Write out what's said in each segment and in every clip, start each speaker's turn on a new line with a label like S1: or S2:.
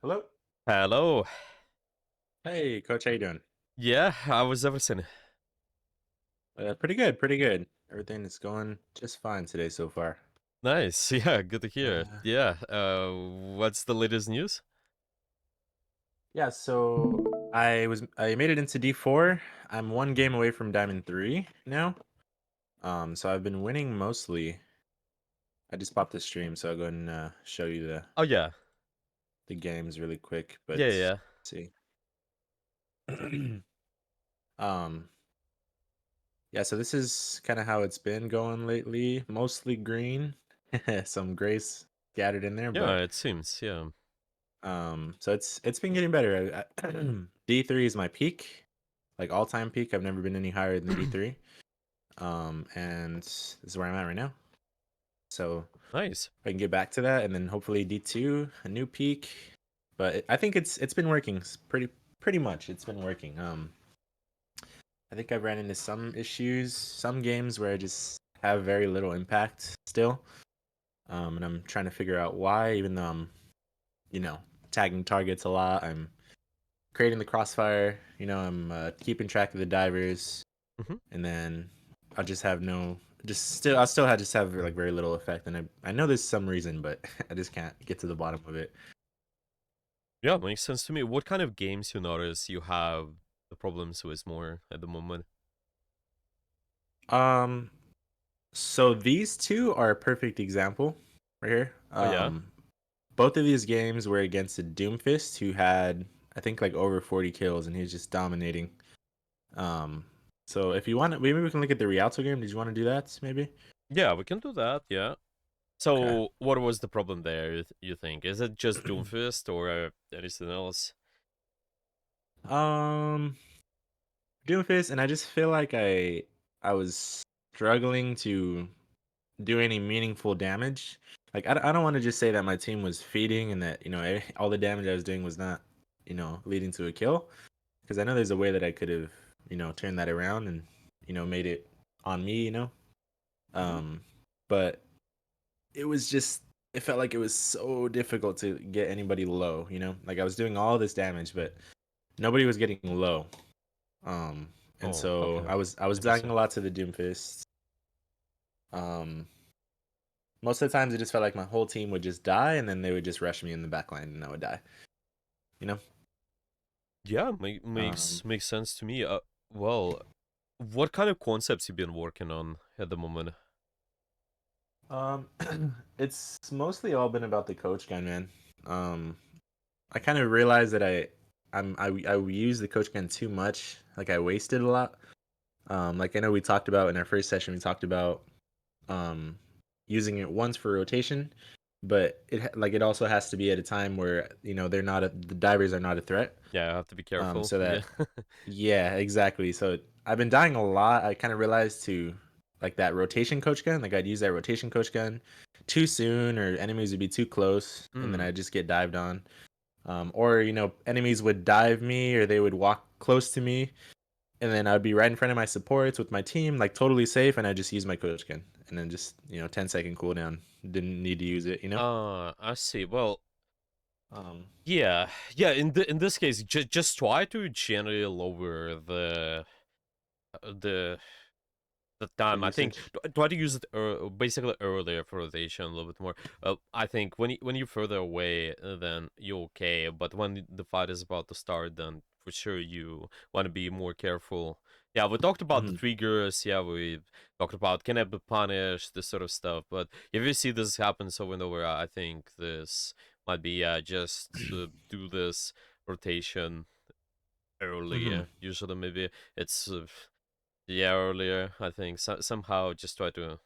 S1: Hello.
S2: Hello.
S1: Hey, coach. How you doing?
S2: Yeah, how was everything?
S1: Pretty good. Pretty good. Everything is going just fine today so far.
S2: Nice. Yeah, good to hear.
S1: Yeah.
S2: Yeah. What's the latest news?
S1: Yeah. So I made it into D4. I'm one game away from Diamond 3 now. So I've been winning mostly. I just popped the stream, so I'll go and show you
S2: Oh yeah.
S1: the games really quick.
S2: Yeah,
S1: But
S2: yeah.
S1: let's see. um. Yeah. So this is kind of how it's been going lately. Mostly green. Some grays scattered in there,
S2: Yeah,
S1: but
S2: it seems. Yeah.
S1: So it's been getting better. D3 is my peak, like all time peak. I've never been any higher than D3. And this is where I'm at right now. So
S2: Nice.
S1: I can get back to that, and then hopefully D2, a new peak. But I think it's been working pretty much. It's been working. I think I've ran into some issues, some games where I just have very little impact still. And I'm trying to figure out why, even though I'm, you know, tagging targets a lot. I'm creating the crossfire. I'm keeping track of the divers,
S2: Hmm.
S1: and then I'll just have no, just still, I'll still have just have like very little effect. And I know there's some reason, but I just can't get to the bottom of it.
S2: Yeah, makes sense to me. What kind of games you notice you have the problems with more at the moment?
S1: Um, so these two are a perfect example right here.
S2: Oh yeah.
S1: Both of these games were against a Doomfist who had I think like over 40 kills, and he's just dominating. Um, so if you want, maybe we can look at the Rialto game. Did you want to do that? Maybe.
S2: Yeah, we can do that. Yeah.
S1: Okay.
S2: So, what was the problem there? You think is it just Doomfist or anything else?
S1: um, Doomfist, and I just feel like I was struggling to do any meaningful damage. Like I don't want to just say that my team was feeding and that all the damage I was doing was not leading to a kill, because I know there's a way that I could have turned that around and made it on me.
S2: Hmm.
S1: Um, but it was just it felt like it was so difficult to get anybody low. Like I was doing all this damage, but nobody was getting low. Um, and
S2: Oh,
S1: so
S2: okay.
S1: I was dying
S2: Interesting.
S1: a lot to the Doomfist. Um, Most of the times it just felt like my whole team would just die, and then they would just rush me in the back line, and I would die. You know.
S2: Yeah,
S1: Um,
S2: makes sense to me. Well, what kind of concepts you been working on at the moment?
S1: um, it's mostly all been about the coach gun, man. Um, I kind of realized that I use the coach gun too much. Like I wasted a lot. Like I know we talked about in our first session, we talked about um, using it once for rotation, but it also has to be at a time where the divers are not a threat.
S2: Yeah, I have to be careful.
S1: So
S2: Yeah.
S1: that Yeah, exactly. So I've been dying a lot. I kind of realized to like that rotation coach gun. Like I'd use that rotation coach gun too soon, or enemies would be too close, and then
S2: Mm.
S1: I'd just get dived on. Or enemies would dive me, or they would walk close to me, and then I'd be right in front of my supports with my team, like totally safe, and I just use my coach gun, and then just 10-second cooldown. Didn't need to use it.
S2: I see. Well,
S1: Um,
S2: yeah, yeah. In this case, just try to generally lower the the
S1: the
S2: time. I think
S1: usage.
S2: try to use it basically earlier for rotation a little bit more. I think when you're further away, then you're okay. But when the fight is about to start, then for sure you want to be more careful. Yeah, we talked about the
S1: Hmm.
S2: triggers. Yeah, we talked about can I be punished, this sort of stuff. But if you see this happen over and over, I think this might be just do this rotation
S1: Hmm.
S2: earlier. Usually, maybe it's yeah, earlier, I think. Somehow just try to.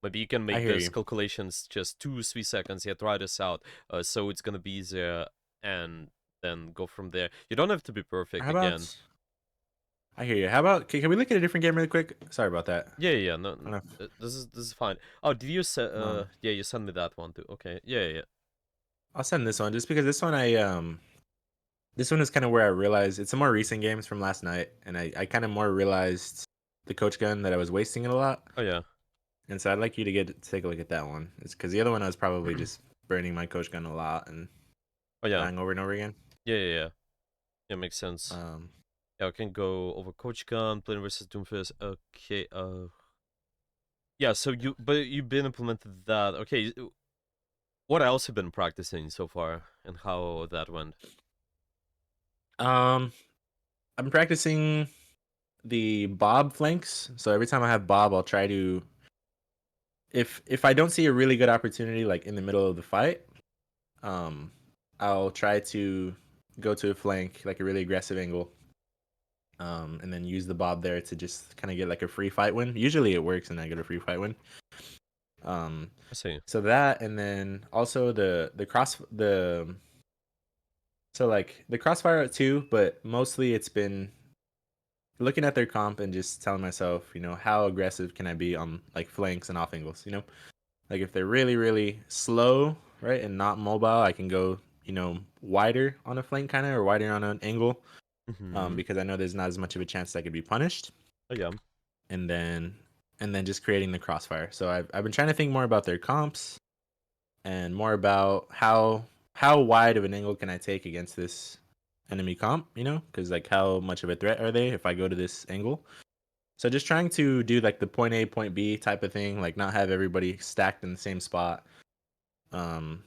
S2: Maybe you can
S1: I
S2: make
S1: hear
S2: this
S1: you.
S2: calculations just 2 3 seconds. Yeah, try this out. So it's gonna be easier, and then go from there. You don't have to be perfect
S1: How
S2: again.
S1: about I hear you. How about can we look at a different game really quick? Sorry about that.
S2: Yeah, yeah. No,
S1: I don't know
S2: this is fine. Oh, did you say?
S1: if,
S2: Yeah, you sent me that one too. Okay. Yeah, yeah.
S1: I'll send this one just because this one is kind of where I realized it's a more recent games from last night, and I kind of more realized the coach gun that I was wasting it a lot,
S2: Oh yeah.
S1: and so I'd like you to take a look at that one. It's because the other one I was probably just burning my coach gun a lot, and
S2: Oh yeah,
S1: dying over and over again.
S2: yeah. Yeah, makes sense.
S1: Um,
S2: Yeah, I can go over Coach Gun, Plane versus Doomfist. Okay. Yeah. So but you've been implemented that. Okay. What else have you been practicing so far, and how that went?
S1: um, I'm practicing the bob flanks. So every time I have bob, I'll try to if I don't see a really good opportunity like in the middle of the fight, um, I'll try to go to a flank like a really aggressive angle, and then use the bob there to just kind of get like a free fight win. Usually it works, and I get a free fight win. Um,
S2: I see.
S1: so that, and then also the cross the so like the crossfire too, but mostly it's been looking at their comp and just telling myself, how aggressive can I be on like flanks and off angles. Like if they're really really slow, right, and not mobile, I can go wider on a flank kind of, or wider on an angle,
S2: Mm-hmm.
S1: because I know there's not as much of a chance that I could be punished.
S2: Oh yeah.
S1: And then just creating the crossfire. So I've been trying to think more about their comps and more about how wide of an angle can I take against this enemy comp, because like how much of a threat are they if I go to this angle. So just trying to do like the point A, point B type of thing, like not have everybody stacked in the same spot.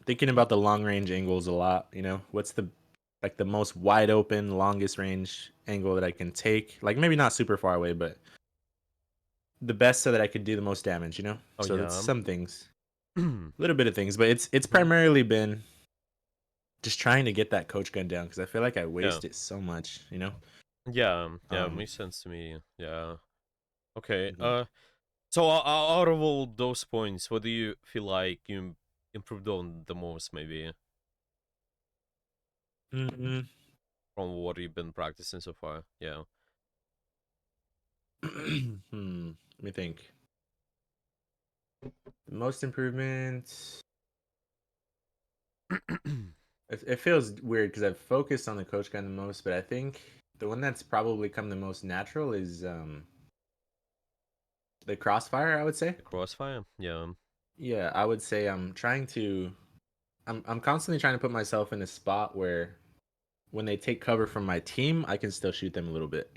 S1: Thinking about the long range angles a lot, what's the most wide open, longest range angle that I can take? Like maybe not super far away, but the best so that I could do the most damage.
S2: Oh
S1: So that's
S2: yeah.
S1: some things,
S2: Mhm.
S1: a little bit of things, but it's primarily been just trying to get that coach gun down because I feel like I
S2: Yeah.
S1: waste it so much.
S2: Yeah. Yeah.
S1: Um,
S2: Makes sense to me. Yeah. Okay.
S1: mhm.
S2: So out of all those points, what do you feel like you improved on the most, maybe
S1: Mm,
S2: from what you've been practicing so far? Yeah.
S1: Let me think. The most improvements. It feels weird because I've focused on the coach gun the most, but I think the one that's probably come the most natural is the crossfire. I would say.
S2: The crossfire. Yeah.
S1: Yeah, I would say I'm trying to. I'm constantly trying to put myself in a spot where when they take cover from my team, I can still shoot them a little bit.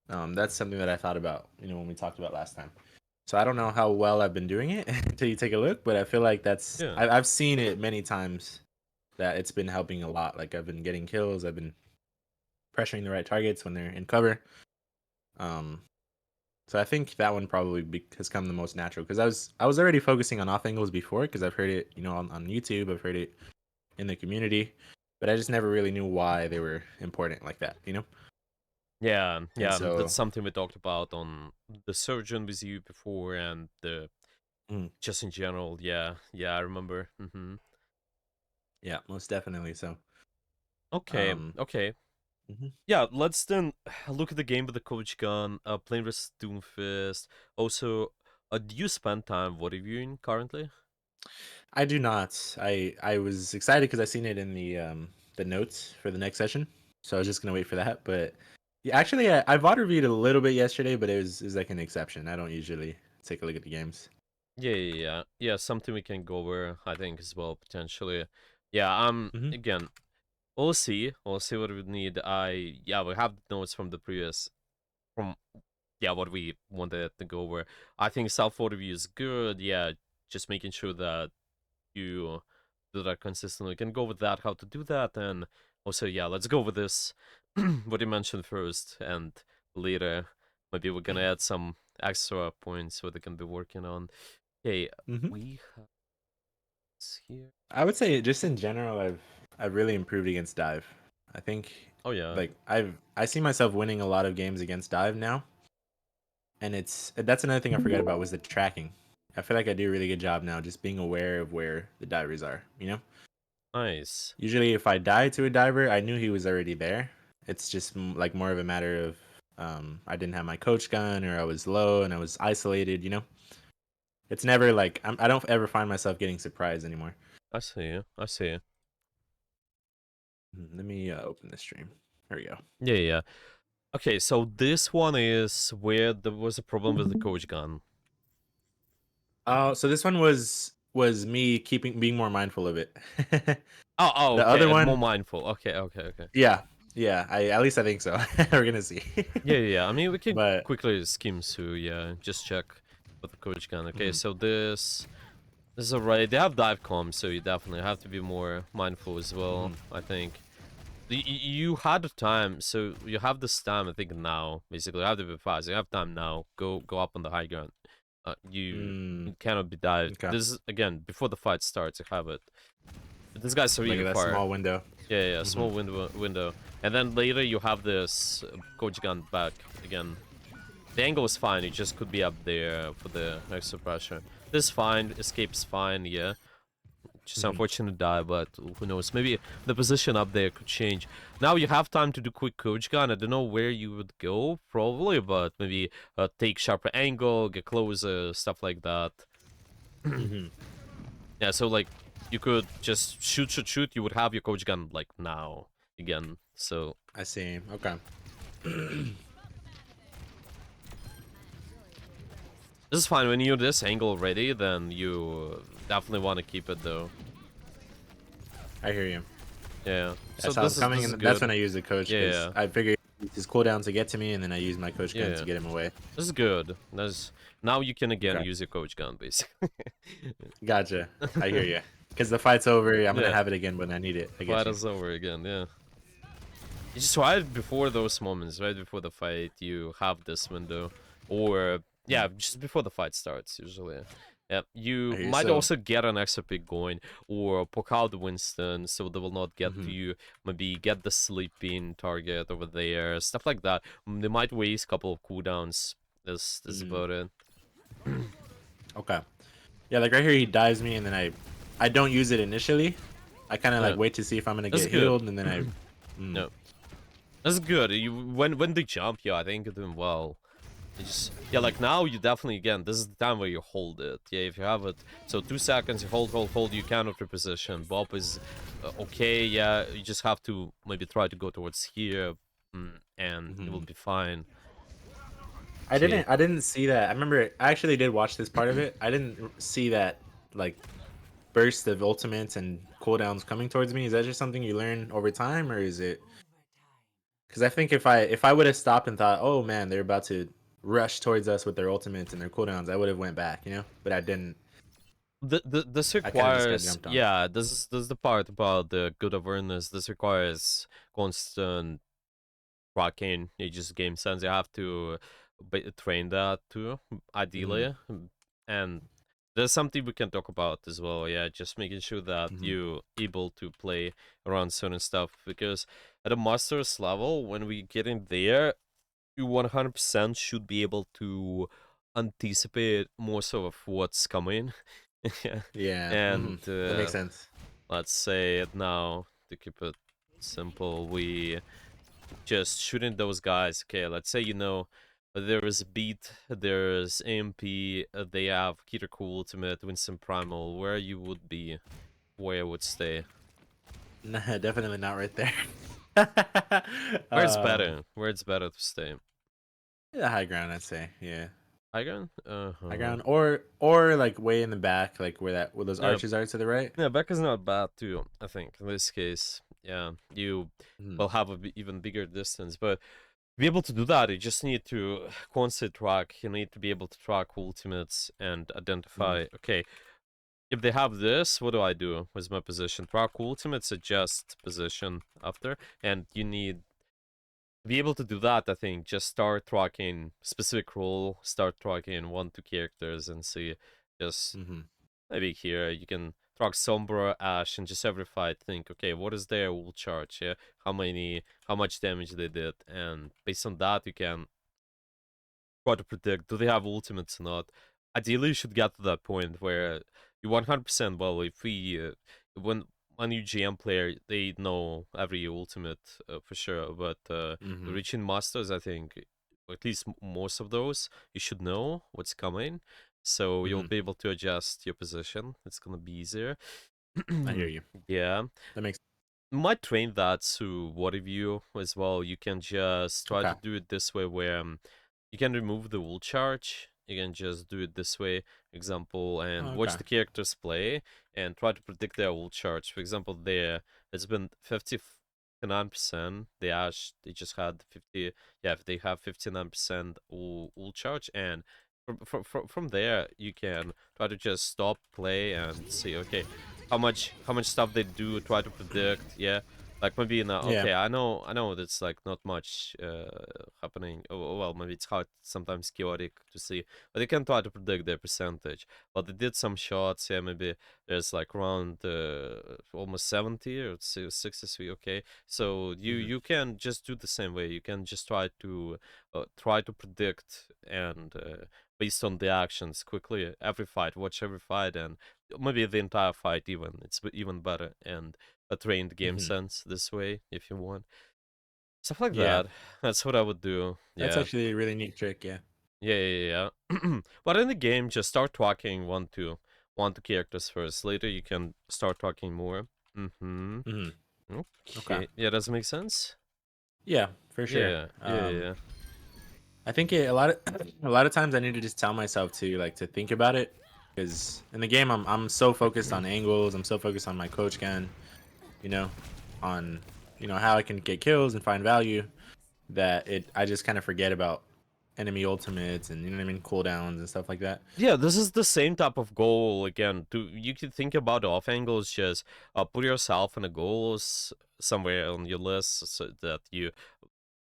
S1: That's something that I thought about, when we talked about last time. So I don't know how well I've been doing it until you take a look, but I feel like
S2: Yeah.
S1: I've seen it many times that it's been helping a lot. Like I've been getting kills, I've been pressuring the right targets when they're in cover. Um, so I think that one probably has come the most natural because I was already focusing on off angles before because I've heard it, on YouTube. I've heard it in the community, but I just never really knew why they were important like that.
S2: Yeah.
S1: And
S2: Yeah. That's
S1: so,
S2: something we talked about on the surgeon with you before, and the
S1: mm,
S2: just in general. Yeah. Yeah. I remember. Mm-hmm.
S1: yeah, most definitely. So,
S2: Okay.
S1: um,
S2: Okay.
S1: mhm.
S2: Yeah, let's then look at the game with the coach gun, playing with Doomfist. Also, do you spend time what reviewing currently?
S1: I do not. I was excited because I seen it in the notes for the next session, so I was just gonna wait for that. But yeah, actually, I VOD reviewed a little bit yesterday, but it was like an exception. I don't usually take a look at the games.
S2: Yeah. Something we can go over, I think, as well potentially. Yeah.
S1: Hmm.
S2: Again, we'll see. We'll see what we need. We have notes from the previous from what we wanted to go over. I think self review is good. Yeah, just making sure that you do that consistently. You can go with that, how to do that, and also let's go with this. What you mentioned first, and later maybe we're gonna add some extra points what they can be working on. Okay,
S1: Hmm.
S2: we have this here.
S1: I would say just in general, I've really improved against dive. I think
S2: Oh yeah,
S1: like I see myself winning a lot of games against dive now, and that's another thing I forgot about was the tracking. I feel like I do a really good job now just being aware of where the divers are.
S2: nice.
S1: Usually, if I die to a diver, I knew he was already there. It's just like more of a matter of I didn't have my coach gun or I was low and I was isolated. It's never like I don't ever find myself getting surprised anymore.
S2: I see you. I see you.
S1: Let me open this stream. There we go.
S2: Yeah. Okay, so this one is where there was a problem with the coach gun.
S1: So this one was. was me being more mindful of it.
S2: Oh,
S1: The other
S2: okay, more
S1: one,
S2: mindful. Okay.
S1: yeah, yeah. I At least I think so. We're gonna see.
S2: Yeah. I mean, we can
S1: But
S2: quickly skim through. Yeah, just check with the coach gun. Okay,
S1: mhm,
S2: so this is alright. They have dive comms, so you definitely have to be more mindful as well.
S1: mhm,
S2: I think you had the time, so you have this time. I think now, basically, you have to be fast. You have time now. Go up on the high ground.
S1: mm,
S2: You cannot be dived.
S1: okay.
S2: This is again before the fight starts. You have it. This guy's
S1: Like
S2: really
S1: that
S2: far.
S1: small window.
S2: Yeah,
S1: Hmm.
S2: small window, and then later you have this coach gun back again. The angle is fine. It just could be up there for the extra pressure. This is fine. Escape's fine. Yeah. Just
S1: Hmm.
S2: unfortunate to die, but who knows? Maybe the position up there could change. Now you have time to do quick coach gun. I don't know where you would go, probably, but maybe take sharper angle, get closer, stuff like that.
S1: Hmm.
S2: Yeah, so like you could just shoot. You would have your coach gun like now again. So
S1: I see. Okay.
S2: this is fine. When you're this angle already, then you definitely want to keep it though.
S1: I hear you.
S2: Yeah.
S1: I
S2: So
S1: saw him
S2: this
S1: coming,
S2: is
S1: and that's
S2: good.
S1: when I use the coach because
S2: Yeah,
S1: I figured his cooldown to get to me, and then I use my coach gun
S2: yeah.
S1: to get him away.
S2: This is good. That's now you can again
S1: Okay.
S2: use your coach gun basically.
S1: Gotcha. I hear you. Because the fight's over, I'm gonna
S2: Yeah,
S1: have it again when I need it. I get
S2: fight
S1: you.
S2: is over again. Yeah, you just right before those moments, right before the fight, you have this window, or
S1: Mm.
S2: yeah, just before the fight starts usually. Yeah,
S1: I
S2: you
S1: hear you.
S2: might
S1: So,
S2: also get an extra pick going, or poke out Winston so they will not get to
S1: mhm,
S2: you. Maybe get the sleeping target over there, stuff like that. They might waste a couple of cooldowns. That's
S1: mm,
S2: about it.
S1: okay. Yeah, like right here, he dives me, and then I don't use it initially. I kind of
S2: Yeah,
S1: like wait to see if I'm gonna
S2: that's
S1: get
S2: good.
S1: healed, and then mm,
S2: Yeah. That's good. You when they jump, yeah, I think you're doing well. You just yeah,
S1: mhm,
S2: like now you definitely again. This is the time where you hold it. Yeah, if you have it, so 2 seconds, you hold. You cannot reposition. Bob is okay. Yeah, you just have to maybe try to go towards here, and it will
S1: mhm.
S2: be fine.
S1: I
S2: Okay.
S1: didn't see that. I remember I actually did watch this part of it. I didn't see that like burst of ultimates and cooldowns coming towards me. Is that just something you learn over time, or is it? Because I think if I would have stopped and thought, oh man, they're about to rush towards us with their ultimates and their cooldowns, I would have went back, you know. But I didn't.
S2: This
S1: I kind of just got
S2: requires
S1: jumped on.
S2: yeah. This is the part about the good awareness. This requires constant tracking. You just game sense. You have to train that too,
S1: Hmm.
S2: ideally. And there's something we can talk about as well. Yeah, just making sure that
S1: Hmm.
S2: you able to play around certain stuff because at a masters level, when we get in there, you 100% should be able to anticipate most of what's coming. Yeah,
S1: Yeah. Hmm.
S2: and
S1: That makes sense.
S2: let's say it now to keep it simple, we just shooting those guys. Okay, let's say you know there is Beat, there's AMP, they have Keter Cool Ultimate, Winston Primal. Where you would be, where I would stay.
S1: Nah, definitely not right there.
S2: Where it's better to stay.
S1: Yeah, high ground, I'd say. Yeah,
S2: High ground?
S1: high
S2: Uh-huh.
S1: ground, or like way in the back, like where those
S2: Yeah,
S1: arches are to the right.
S2: yeah, back is not bad too, I think, in this case. Yeah, you
S1: Hmm.
S2: will have a even bigger distance, but to be able to do that, you just need to constantly track. You need to be able to track ultimates and
S1: Hmm.
S2: identify, okay, if they have this, what do I do with my position? Track ultimates, adjust position after, and you need to be able to do that. I think just start tracking specific role, start tracking 1, 2 characters, and see. Just
S1: Hmm.
S2: maybe here you can track Sombra, Ashe, and just every fight think, okay, what is their ult charge? Yeah, how much damage they did, and based on that you can try to predict do they have ultimates or not. Ideally, you should get to that point where you 100% well. If we when you GM player, they know every ultimate for sure. But
S1: Hmm.
S2: reaching masters, I think, or at least most of those, you should know what's coming, so you'll
S1: Hmm.
S2: be able to adjust your position. It's gonna be easier.
S1: I hear you.
S2: Yeah,
S1: That makes
S2: might train that to what of you as well. You can just try
S1: okay.
S2: to do it this way where you can remove the wool charge. You can just do it this way example, and
S1: Oh,
S2: watch
S1: okay.
S2: the characters play and try to predict their ult charge. For example, there it's been 59%. The Ashe they just had 50. Yeah, they have 59% ult charge, and from there you can try to just stop play and see, okay, how much stuff they do, try to predict. Yeah, like maybe now,
S1: Yeah.
S2: okay, I know that's like not much happening. Well, maybe it's hard, sometimes chaotic to see, but you can try to predict their percentage. But they did some shots. Yeah, maybe there's like around almost 70 or 63. Okay, so you
S1: Hmm.
S2: you can just do the same way. You can just try to predict, and based on the actions quickly every fight, watch every fight, and maybe the entire fight even. It's even better, and a trained game
S1: Hmm.
S2: sense this way if you want. Stuff like
S1: Yeah.
S2: that. That's what I would do.
S1: That's
S2: Yeah.
S1: actually a really neat trick. Yeah.
S2: Yeah, yeah, yeah. But in the game, just start talking one to characters first. Later you can start talking more. Mm-hmm.
S1: Hmm. Okay.
S2: Okay. Yeah, does it make sense?
S1: Yeah, for sure.
S2: Yeah, yeah, yeah.
S1: I think a lot of a lot of times I need to just tell myself to think about it because in the game I'm so focused on angles, I'm so focused on my coach gun, you know, on how I can get kills and find value that I just kind of forget about enemy ultimates and cooldowns and stuff like that.
S2: Yeah, this is the same type of goal again. You could think about off angles, just put yourself in a goals somewhere on your list so that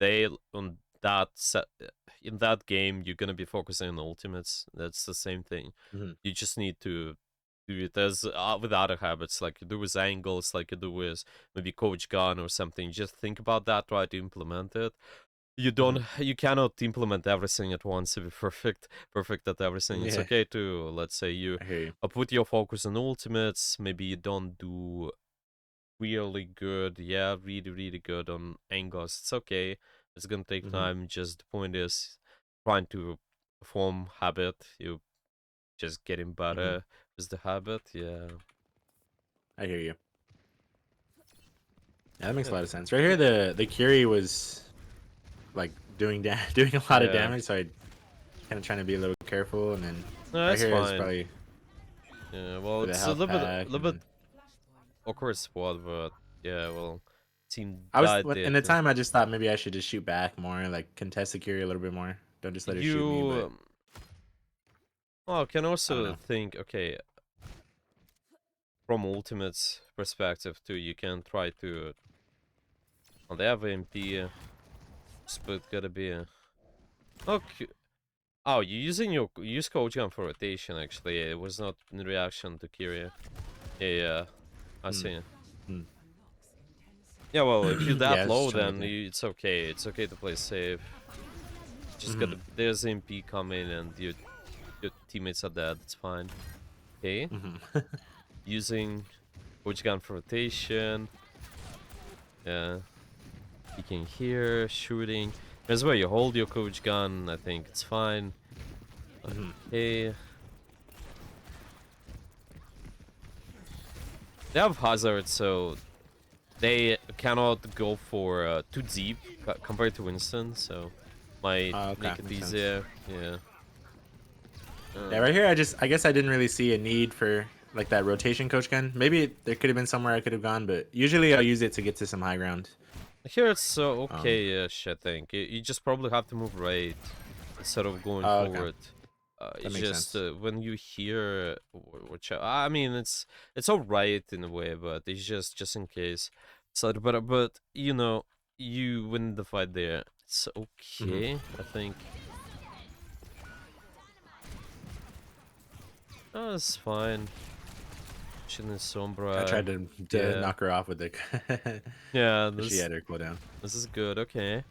S2: they on that set in that game you're gonna be focusing on ultimates. That's the same thing.
S1: Hmm.
S2: You just need to do it as with other habits, like you do with angles, like you do with maybe coach gun or something. Just think about that, try to implement it.
S1: Hmm.
S2: You cannot implement everything at once to be perfect at everything. It's
S1: Yeah,
S2: okay to, let's say, you
S1: I hear you.
S2: put your focus on ultimates. Maybe you don't do really good, yeah, really, really good on angles. It's okay. It's gonna take
S1: Hmm.
S2: time. Just the point is trying to form habit. You just getting
S1: Hmm.
S2: better with the habit. Yeah.
S1: I hear you. Yeah, that makes a
S2: Yeah.
S1: lot of sense. Right here, the Curie was like doing a lot of
S2: Yeah.
S1: damage, so I kind of trying to be a little careful, and then
S2: No,
S1: right
S2: that's
S1: here is
S2: fine.
S1: probably
S2: Yeah. Well,
S1: for the
S2: it's a
S1: health
S2: little bit,
S1: pack, and
S2: little
S1: then
S2: bit awkward spot, but yeah. Well, team
S1: I was
S2: died there
S1: in the
S2: too.
S1: time I just thought maybe I should just shoot back more, like contest the Curie a little bit more. Don't just let her shoot me, but
S2: You well can
S1: I don't
S2: also
S1: know.
S2: think, okay, from ultimate's perspective too. You can try to. Well, they have MP. Split gotta be. Okay. Oh, you use coach gun for rotation. Actually, it was not in reaction to Kyria. Yeah, yeah, I
S1: Hmm.
S2: see.
S1: Hmm.
S2: Yeah, well, if you're
S1: Yeah,
S2: that
S1: I was
S2: low,
S1: just trying to get
S2: then
S1: there.
S2: it's okay. It's okay to play safe. Just
S1: Hmm.
S2: gotta. There's MP coming, and your teammates are dead. It's fine. Okay.
S1: Hmm.
S2: Using coach gun for rotation. Yeah. Peeking here, shooting. That's where you hold your coach gun. I think it's fine.
S1: Hmm.
S2: Okay. They have hazard, so they cannot go for too deep compared to Winston, so might
S1: Okay,
S2: make it
S1: makes sense.
S2: easier. Yeah.
S1: Yeah,
S2: Uh,
S1: right here, I guess I didn't really see a need for like that rotation coach gun. Maybe there could have been somewhere I could have gone, but usually I'll use it to get to some high ground.
S2: Here it's
S1: Um.
S2: okay-ish, I think. You just probably have to move right instead of going
S1: Oh, okay,
S2: forward.
S1: that
S2: It's
S1: makes
S2: just
S1: sense.
S2: when you hear which I mean, it's all right in a way, but it's just in case. So, but you win the fight there. It's
S1: Hmm.
S2: okay, I think. Oh, it's fine. Chin
S1: I
S2: Sombra.
S1: tried to
S2: Yeah.
S1: knock her off with it,
S2: Yeah,
S1: but she
S2: this
S1: had her cooldown.
S2: this is good. Okay.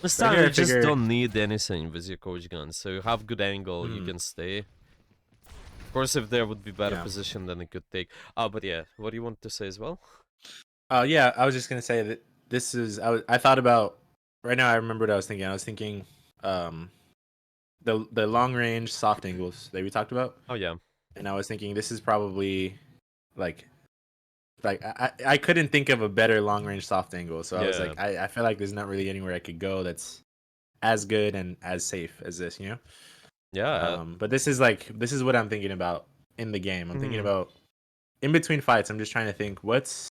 S2: This
S1: Right
S2: time
S1: here,
S2: you
S1: I
S2: just
S1: figure.
S2: don't need anything with your coach gun. So you have good angle, you
S1: Mhm.
S2: can stay. Of course, if there would be better
S1: Yeah.
S2: position, then it could take. Oh, but yeah, what do you want to say as well?
S1: Yeah. I was just gonna say that this is. I thought about right now. I remember what I was thinking. I was thinking, um, the long range soft angles that we talked about,
S2: Oh yeah,
S1: and I was thinking this is probably like I couldn't think of a better long range soft angle. So I was
S2: yeah.
S1: like, I feel like there's not really anywhere I could go that's as good and as safe as this, you know.
S2: Yeah.
S1: But this is what I'm thinking about in the game. I'm thinking
S2: Hmm.
S1: about in between fights. I'm just trying to think what's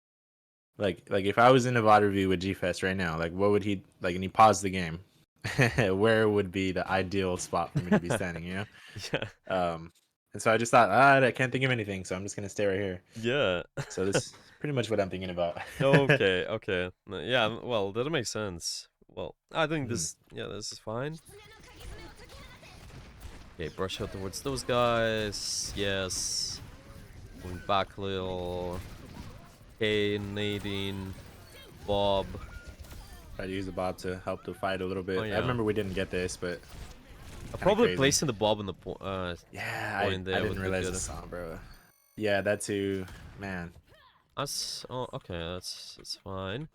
S1: like if I was in a VOD review with Gefest right now, like what would he like? And he paused the game. Where would be the ideal spot for me to be standing? You know.
S2: Yeah.
S1: And so I just thought, I can't think of anything, so I'm just gonna stay right here.
S2: Yeah.
S1: So this is pretty much what I'm thinking about.
S2: Okay, okay. Yeah, well, that makes sense. Well, I think
S1: Mhm.
S2: this is fine. Okay, brush out towards those guys. Yes. Going back a little. Okay, Nadine, Bob.
S1: Try to use the Bob to help the fight a little
S2: Oh
S1: bit. I
S2: yeah.
S1: remember we didn't get this, but
S2: I'm
S1: kind of
S2: probably
S1: crazy.
S2: placing the Bob in the
S1: Yeah, I
S2: point
S1: I
S2: there
S1: didn't
S2: would be
S1: realize the
S2: good.
S1: song, bro. Yeah, that too. Man.
S2: That's oh okay, that's fine.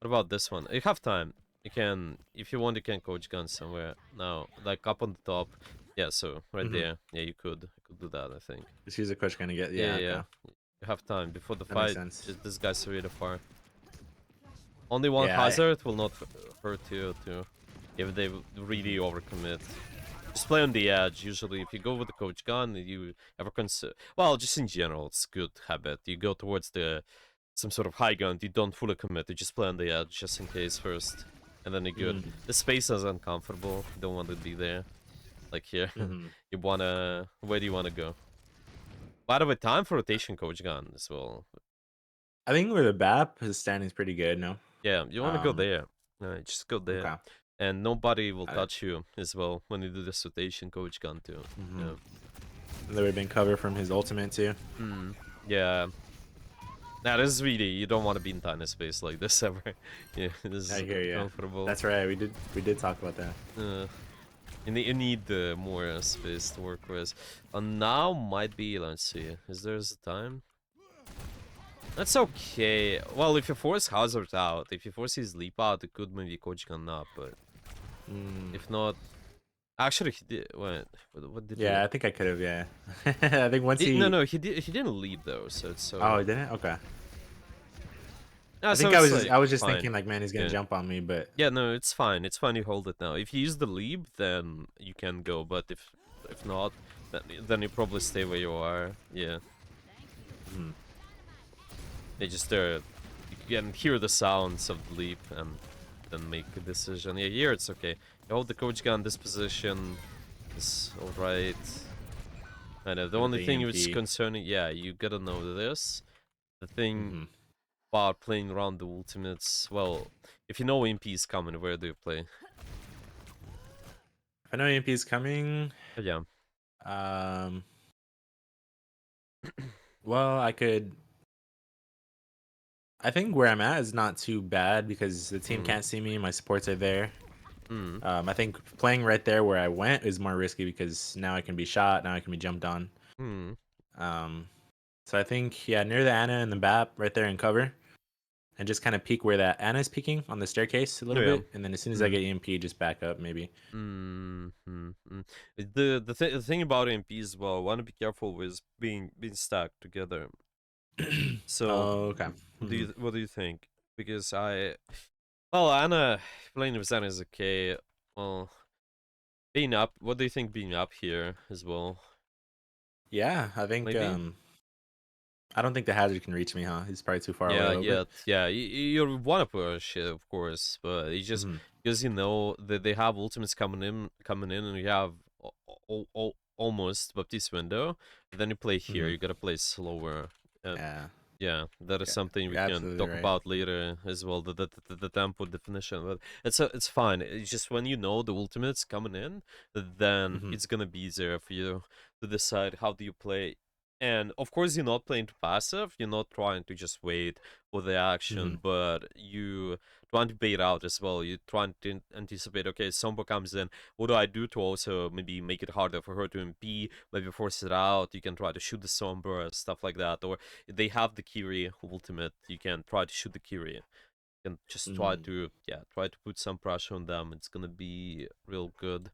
S2: What about this one? You have time. You can, if you want, you can coach guns somewhere. Now, like up on the top. Yeah, so right
S1: Hmm.
S2: there. Yeah, you could do that, I think.
S1: Just use a coach gonna get.
S2: Yeah,
S1: Yeah,
S2: yeah,
S1: okay,
S2: yeah. You have time before the
S1: that makes
S2: fight.
S1: sense.
S2: Just this guy's really far. Only one
S1: Yeah,
S2: hazard will not hurt you too, if they really
S1: mhm.
S2: overcommit. Just play on the edge. Usually, if you go with the coach gun, you ever consider. Well, just in general, it's good habit. You go towards the some sort of high ground. You don't fully commit. You just play on the edge just in case first, and then you're good.
S1: Mm,
S2: The space is uncomfortable. You don't want to be there. Like here,
S1: mhm.
S2: you wanna. Where do you wanna go? By the way, time for rotation coach gun as well.
S1: I think where the BAP his standing's pretty good. No.
S2: Yeah, you wanna go
S1: Um.
S2: there. Just go there,
S1: Okay.
S2: and nobody will
S1: I,
S2: touch you as well when you do this rotation coach gun too.
S1: hmm.
S2: Yeah.
S1: There would have been cover from his ultimate too.
S2: Hmm. Yeah. Now this is really, you don't want to be in tiny space like this ever. Yeah, this
S1: I
S2: is
S1: hear you.
S2: uncomfortable.
S1: That's right. We did talk about that.
S2: Uh, you need more space to work with. Now might be, let's see, is there a time? That's okay. Well, if you force Hazard out, if you force his leap out, it could maybe coach gun up, but
S1: Mm.
S2: if not, actually he did. Wait, what did he?
S1: Yeah, I think I could have. Yeah. I think once
S2: No,
S1: he.
S2: no, he didn't leap though, so it's
S1: Oh,
S2: so.
S1: he didn't. Okay.
S2: Yeah,
S1: I
S2: so
S1: think I
S2: it's
S1: was just
S2: like
S1: I was just
S2: fine.
S1: thinking like, man, he's gonna
S2: Yeah.
S1: jump on me, but
S2: Yeah, no, it's fine. It's fine. You hold it now. If you use the leap, then you can go. But if not, then you probably stay where you are. Yeah,
S1: mhm.
S2: you just you can hear the sounds of the leap and then make a decision. Yeah, here it's okay. You hold the coach gun. This position is all right. I know the
S1: With
S2: only
S1: the
S2: thing which is
S1: EMP.
S2: concerning. Yeah, you gotta know this. The thing
S1: Hmm.
S2: about playing around the ultimates. Well, if you know MP is coming, where do you play?
S1: If I know EMP is coming,
S2: Yeah.
S1: um, well, I could. I think where I'm at is not too bad because the team
S2: Mm.
S1: can't see me. My supports are there.
S2: Mm.
S1: I think playing right there where I went is more risky because now I can be shot. Now I can be jumped on.
S2: Mm.
S1: Um, so I think yeah, near the Anna and the BAP, right there in cover, and just kind of peek where that Anna's peeking on the staircase a
S2: Oh
S1: little
S2: yeah.
S1: bit, and then as soon as I
S2: Mm.
S1: get EMP, just back up maybe.
S2: Mm. Mm. Mm. The thing about MP as well, want to be careful with being stacked together. So,
S1: Oh, okay. Hmm.
S2: what do you think? Because well, Anna playing with Anna is okay. Well, being up, what do you think being up here as well?
S1: Yeah, I think
S2: Maybe.
S1: I don't think the hazard can reach me, huh? He's probably too far away a
S2: Yeah,
S1: little bit.
S2: yeah. You want to push it, of course, but you just
S1: Hmm.
S2: because you know that they have ultimates coming in, and you have almost Baptiste window. Then you play here.
S1: Hmm.
S2: You gotta play slower. And
S1: Yeah,
S2: yeah, that is
S1: yeah,
S2: something we
S1: you're
S2: can
S1: absolutely
S2: talk
S1: right.
S2: about later as well. The tempo definition, but it's fine. It's just when you know the ultimates coming in, then
S1: Hmm.
S2: it's gonna be easier for you to decide how do you play. And of course, you're not playing to passive. You're not trying to just wait for the
S1: Hmm.
S2: action, but you trying to bait out as well. You're trying to anticipate. Okay, Sombo comes in. What do I do to also maybe make it harder for her to MP? Maybe force it out. You can try to shoot the Sombra, stuff like that. Or they have the Kiri ultimate. You can try to shoot the Kiri. You can just try
S1: Hmm.
S2: to try to put some pressure on them. It's gonna be real good.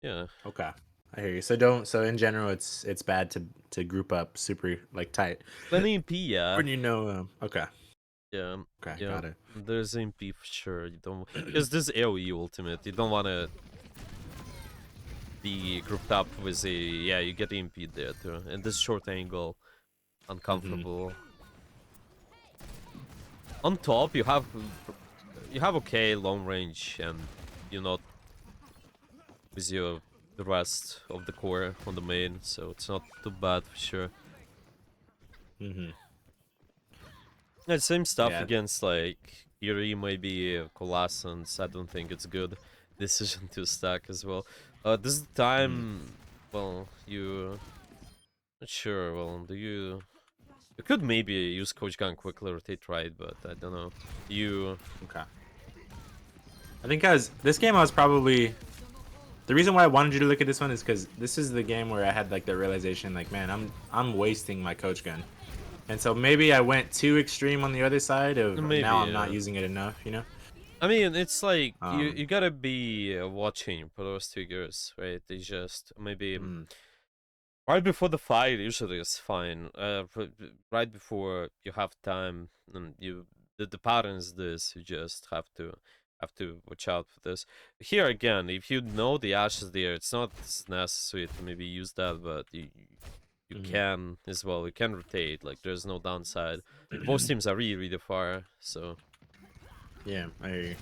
S2: Yeah.
S1: Okay, I hear you. So don't. So in general, it's bad to group up super like tight
S2: Plenty MP, yeah.
S1: when you know. Okay.
S2: Yeah,
S1: Okay,
S2: yeah.
S1: got it.
S2: There's MP for sure. You don't because this AOE ultimate. You don't want to be grouped up with a yeah. You get MP there too, and this short angle,
S1: Mm-hmm.
S2: uncomfortable. On top, you have okay long range, and you're not with your the rest of the core on the main, so it's not too bad for sure.
S1: Mm-hmm.
S2: Yeah, same stuff
S1: Yeah.
S2: against like Kiri, maybe Colossans. I don't think it's good decision to stack as well. This is the
S1: Mm-hmm.
S2: time. Well, you not sure. Well, do you? You could maybe use Coach Gun quickly rotate right, but I don't know. You
S1: Okay. I think as this game, I was probably the reason why I wanted you to look at this one is because this is the game where I had like the realization, like, man, I'm wasting my coach gun, and so maybe I went too extreme on the other side of now
S2: maybe.
S1: I'm not using it enough, you know.
S2: I mean, it's like
S1: Um.
S2: you gotta be watching for those figures, right? They just maybe
S1: Mm,
S2: right before the fight usually is fine. Right before you have time, and the pattern is this. You just have to watch out for this. Here again, if you know the Ashe is there, it's not necessary to maybe use that, but you
S1: mm,
S2: can as well. You can rotate. Like there's no downside. Both teams are really far, so.
S1: yeah, I hear you.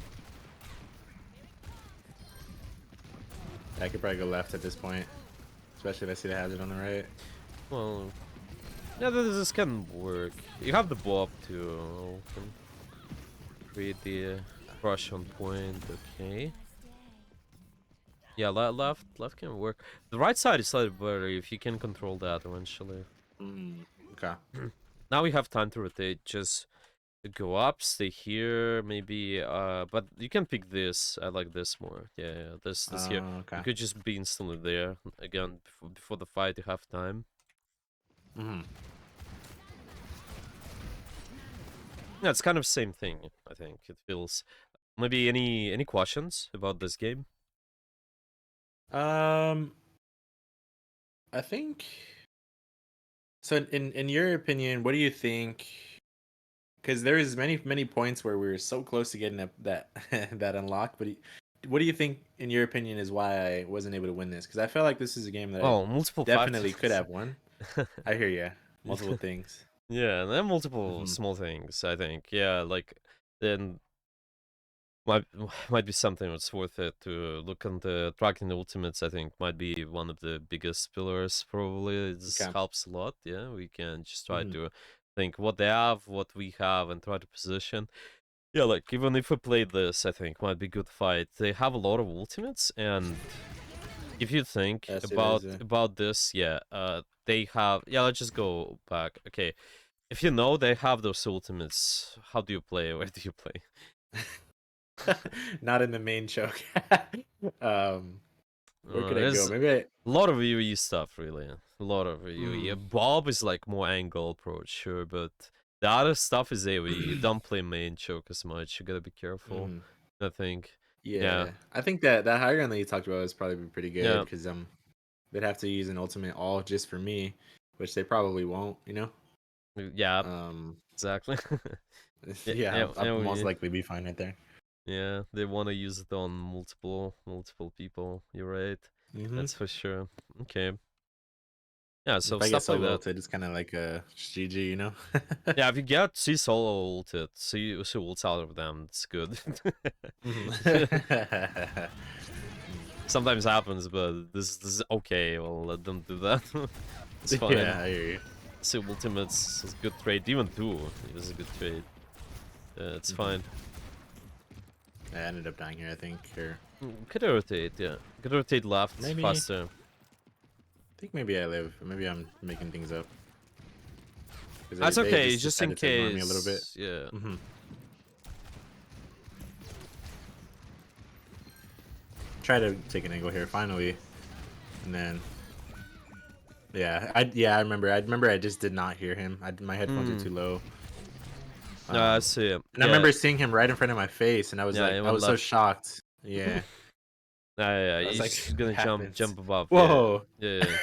S1: I could probably go left at this point, especially if I see the hazard on the right.
S2: Well, yeah, this can work. You have the Bob to create the crush on point. Okay. Yeah, left can work. The right side is slightly better if you can control that eventually.
S1: Mm, okay.
S2: Now we have time to rotate. Just go up, stay here, maybe. But you can pick this. I like this more. Yeah, this here. You
S1: Okay.
S2: could just be instantly there again before the fight. You have time.
S1: Mm.
S2: Yeah, it's kind of same thing. I think it feels. Maybe any questions about this game?
S1: Um, I think so. In your opinion, what do you think? Because there is many points where we were so close to getting that that unlock. But what do you think, in your opinion, is why I wasn't able to win this? Because I feel like this is a game that I
S2: Oh, multiple
S1: definitely could
S2: factors.
S1: have won. I hear you. Multiple things.
S2: Yeah, and then multiple
S1: Hmm.
S2: small things. I think. Yeah, like then might might be something that's worth it to look into tracking the ultimates. I think might be one of the biggest pillars. Probably this
S1: Okay.
S2: helps a lot. Yeah, we can just try
S1: Hmm.
S2: to think what they have, what we have, and try to position. Yeah, like even if we played this, I think might be good fight. They have a lot of ultimates, and if you think
S1: Yes, it is.
S2: about this, yeah, they have. Yeah, let's just go back. Okay, if you know they have those ultimates, how do you play? Where do you play?
S1: Not in the main choke. um, where could I go?
S2: There's a
S1: Maybe I.
S2: lot of UE stuff, really. A lot of UE.
S1: Mm.
S2: Bob is like more angle approach, sure, but the other stuff is AoE. You don't play main choke as much. You gotta be careful.
S1: Mhm.
S2: I think. Yeah,
S1: Yeah, I think that high ground that you talked about is probably be pretty good
S2: yeah,
S1: because they'd have to use an ultimate all just for me, which they probably won't. You know.
S2: yeah,
S1: Um.
S2: exactly. Yeah,
S1: Yeah, I'll most
S2: AoE.
S1: likely be fine right there.
S2: Yeah, they want to use it on multiple people. You're right.
S1: Hmm.
S2: That's for sure. Okay. Yeah, so
S1: If I get
S2: stuff like
S1: solo
S2: that.
S1: ulted, it's kind of like a GG, you know.
S2: Yeah, if you get C solo ulted, see ults out of them, it's good.
S1: Mhm.
S2: Sometimes happens, but this is okay. Well, let them do that. It's fine.
S1: Yeah, I hear you.
S2: See ultimates is a good trade. Even two is a good trade. It's
S1: Hmm.
S2: fine.
S1: I ended up dying here, I think, or
S2: Could rotate, yeah. Could rotate left
S1: maybe.
S2: faster.
S1: I think maybe I live. Or maybe I'm making things up because
S2: That's
S1: they
S2: okay,
S1: just
S2: just in
S1: decided to ignore me a little bit.
S2: case. Yeah.
S1: Hmm. Try to take an angle here finally, and then I remember. I remember I just did not hear him. My headphones are
S2: Hmm.
S1: too low.
S2: I see.
S1: And I
S2: Yeah.
S1: remember seeing him right in front of my face, and I was
S2: Yeah,
S1: like,
S2: it
S1: I
S2: went
S1: was so
S2: left.
S1: shocked. Yeah,
S2: Yeah,
S1: I was
S2: he's
S1: like,
S2: just
S1: what
S2: gonna
S1: happened?
S2: jump above. Yeah.
S1: Whoa!
S2: Yeah.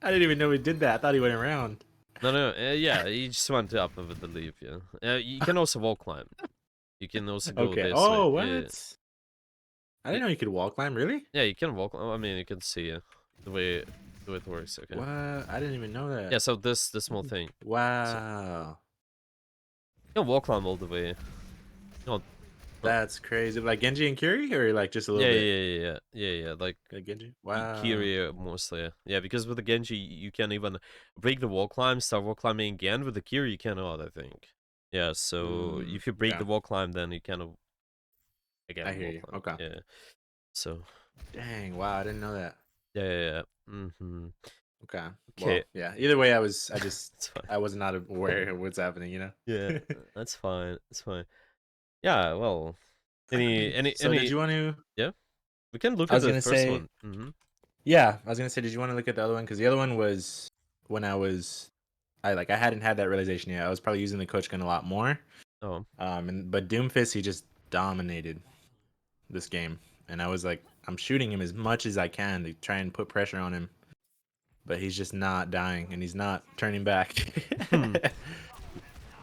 S1: I didn't even know he did that. I thought he went around.
S2: No, no, yeah, he just went up with the leap, yeah. You can also wall climb. You can also go
S1: Okay.
S2: this way.
S1: Oh,
S2: Yeah,
S1: what? I didn't know you could wall climb. Really?
S2: yeah, you can wall climb. I mean, you can see the way it works. Okay.
S1: What? I didn't even know that.
S2: Yeah, so this small thing. So
S1: Wow.
S2: you can wall climb all the way. You know,
S1: That's crazy. Like Genji and Curie, or like just a little
S2: yeah,
S1: bit?
S2: yeah, yeah, yeah, yeah, yeah. Like
S1: Like Genji? Wow.
S2: Kiri mostly. Yeah, because with the Genji you can even break the wall climb, start wall climbing again. With the Kiri you cannot, I think. Yeah, so if you break
S1: Okay.
S2: the wall climb, then you can
S1: I
S2: again
S1: hear
S2: wall
S1: you.
S2: climb.
S1: Okay.
S2: Yeah. So
S1: Dang. Wow. I didn't know that.
S2: yeah, yeah, yeah. Mm-hmm.
S1: Okay.
S2: Okay,
S1: Well, yeah. Either way,
S2: it's fine.
S1: I was not aware of what's happening.
S2: Yeah, that's fine. It's fine. Yeah. Well,
S1: So did you want to?
S2: yeah. We can look
S1: I
S2: at
S1: was
S2: the
S1: gonna
S2: first
S1: say,
S2: one. Mm-hmm.
S1: yeah. I was gonna say, did you want to look at the other one? Because the other one was when I hadn't had that realization yet. I was probably using the coach gun a lot more.
S2: Oh.
S1: But Doomfist, he just dominated this game, and I was like, I'm shooting him as much as I can to try and put pressure on him, but he's just not dying, and he's not turning back.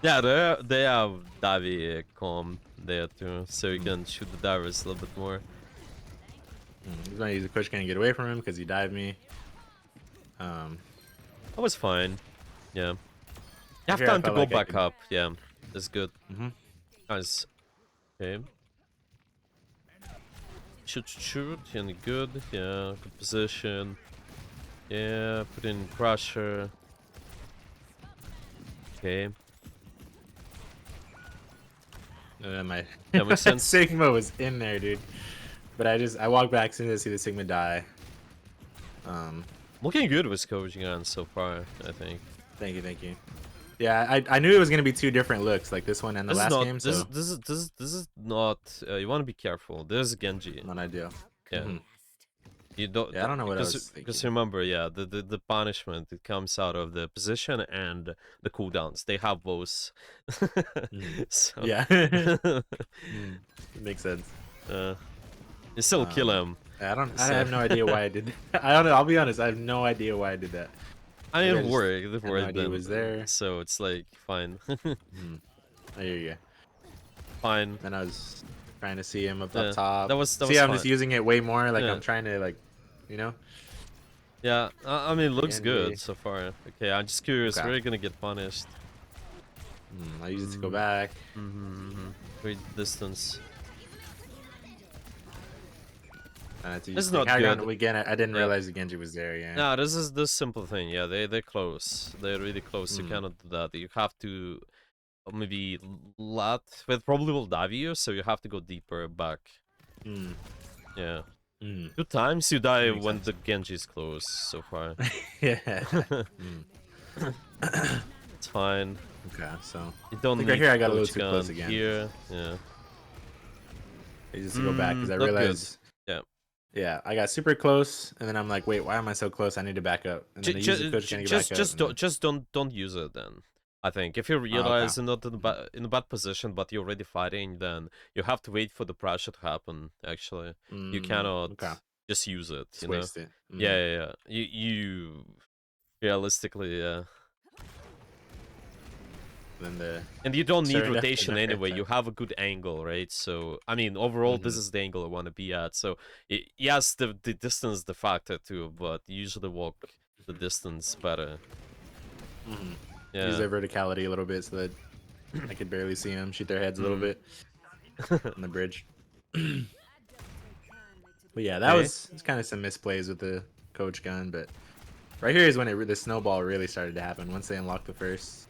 S2: Yeah, they have Davi calm there too, so you can shoot the divers a little bit more.
S1: He's gonna use the coach gun to get away from him because he dived me. Um,
S2: That was fine. Yeah. You have
S1: Here I
S2: time to
S1: felt
S2: go
S1: like I
S2: back
S1: could.
S2: up. Yeah, that's good.
S1: Hmm.
S2: Nice. Okay. Shoot. Any good? Yeah, good position. Yeah, put in pressure. Okay.
S1: My
S2: That makes sense.
S1: Sigma was in there, dude. But I walked back as soon as I see the Sigma die.
S2: Looking good with coaching on so far, I think.
S1: Thank you. Yeah, I knew it was gonna be two different looks, like this one and the
S2: This is
S1: last
S2: not.
S1: game,
S2: This
S1: so
S2: this is not. You want to be careful. This is Genji.
S1: not ideal.
S2: Yeah.
S1: Hmm.
S2: You don't
S1: Yeah, I don't know what I was
S2: because
S1: thinking.
S2: remember, yeah, the punishment it comes out of the position and the cooldowns. They have both.
S1: Mm.
S2: So
S1: Yeah. Mm. It makes sense.
S2: uh, you still kill him.
S1: I
S2: So
S1: have no idea why I did that. I don't know. I'll be honest. I have no idea why I did that.
S2: I
S1: Maybe
S2: mean,
S1: I just
S2: it
S1: had no
S2: worked
S1: idea it
S2: then.
S1: was there.
S2: So it's like fine,
S1: Mm. I hear you.
S2: fine.
S1: Then I was trying to see him up
S2: Yeah,
S1: top.
S2: that
S1: See,
S2: was
S1: how I'm just
S2: fine.
S1: using it way more. Like
S2: Yeah,
S1: I'm trying to you know,
S2: yeah. I mean, it looks good
S1: Genji.
S2: so far. Okay, I'm just curious.
S1: Okay.
S2: Where are you gonna get punished?
S1: I use it to go
S2: Mm,
S1: back.
S2: Great distance.
S1: And I had to
S2: This
S1: use
S2: is
S1: the
S2: not
S1: high ground
S2: good.
S1: again. I didn't
S2: Yeah.
S1: realize the Genji was there. Yeah.
S2: No, this is this simple thing. Yeah, they're close. They're really close. You
S1: Mm.
S2: cannot do that. You have to maybe lot with probably will dive you, so you have to go deeper back.
S1: Mm.
S2: Yeah.
S1: Mm.
S2: 2 times you die
S1: Makes
S2: when
S1: sense.
S2: the Genji is close so far.
S1: Yeah. Mm.
S2: It's fine.
S1: Okay, so
S2: You
S1: I
S2: don't
S1: think right
S2: need
S1: here I got a little
S2: coach
S1: too close
S2: gun
S1: again.
S2: here. Yeah.
S1: I used to go back because I
S2: Not good.
S1: realized,
S2: Yeah.
S1: yeah, I got super close, and then I'm like, wait, why am I so close? I need to back up, and then I use the coach can get back up, and then
S2: Just don't use it then. I think if you
S1: oh, okay.
S2: realize you're not in a bad position, but you're already fighting, then you have to wait for the pressure to happen. Actually, you cannot
S1: Okay,
S2: just use it.
S1: just waste it.
S2: Yeah, yeah, yeah. You realistically, yeah.
S1: Then the
S2: And you don't need
S1: certain death is
S2: rotation
S1: never
S2: anyway.
S1: attack.
S2: You have a good angle, right? So, I mean, overall, this is the angle I want to be at. So, yes, the distance is the factor too, but you usually walk the distance better.
S1: Use their
S2: Yeah.
S1: verticality a little bit so that I could barely see them. Shoot their heads a little bit on the bridge. But yeah, that
S2: Okay.
S1: was kind of some misplays with the coach gun, but right here is when the snowball really started to happen once they unlocked the first.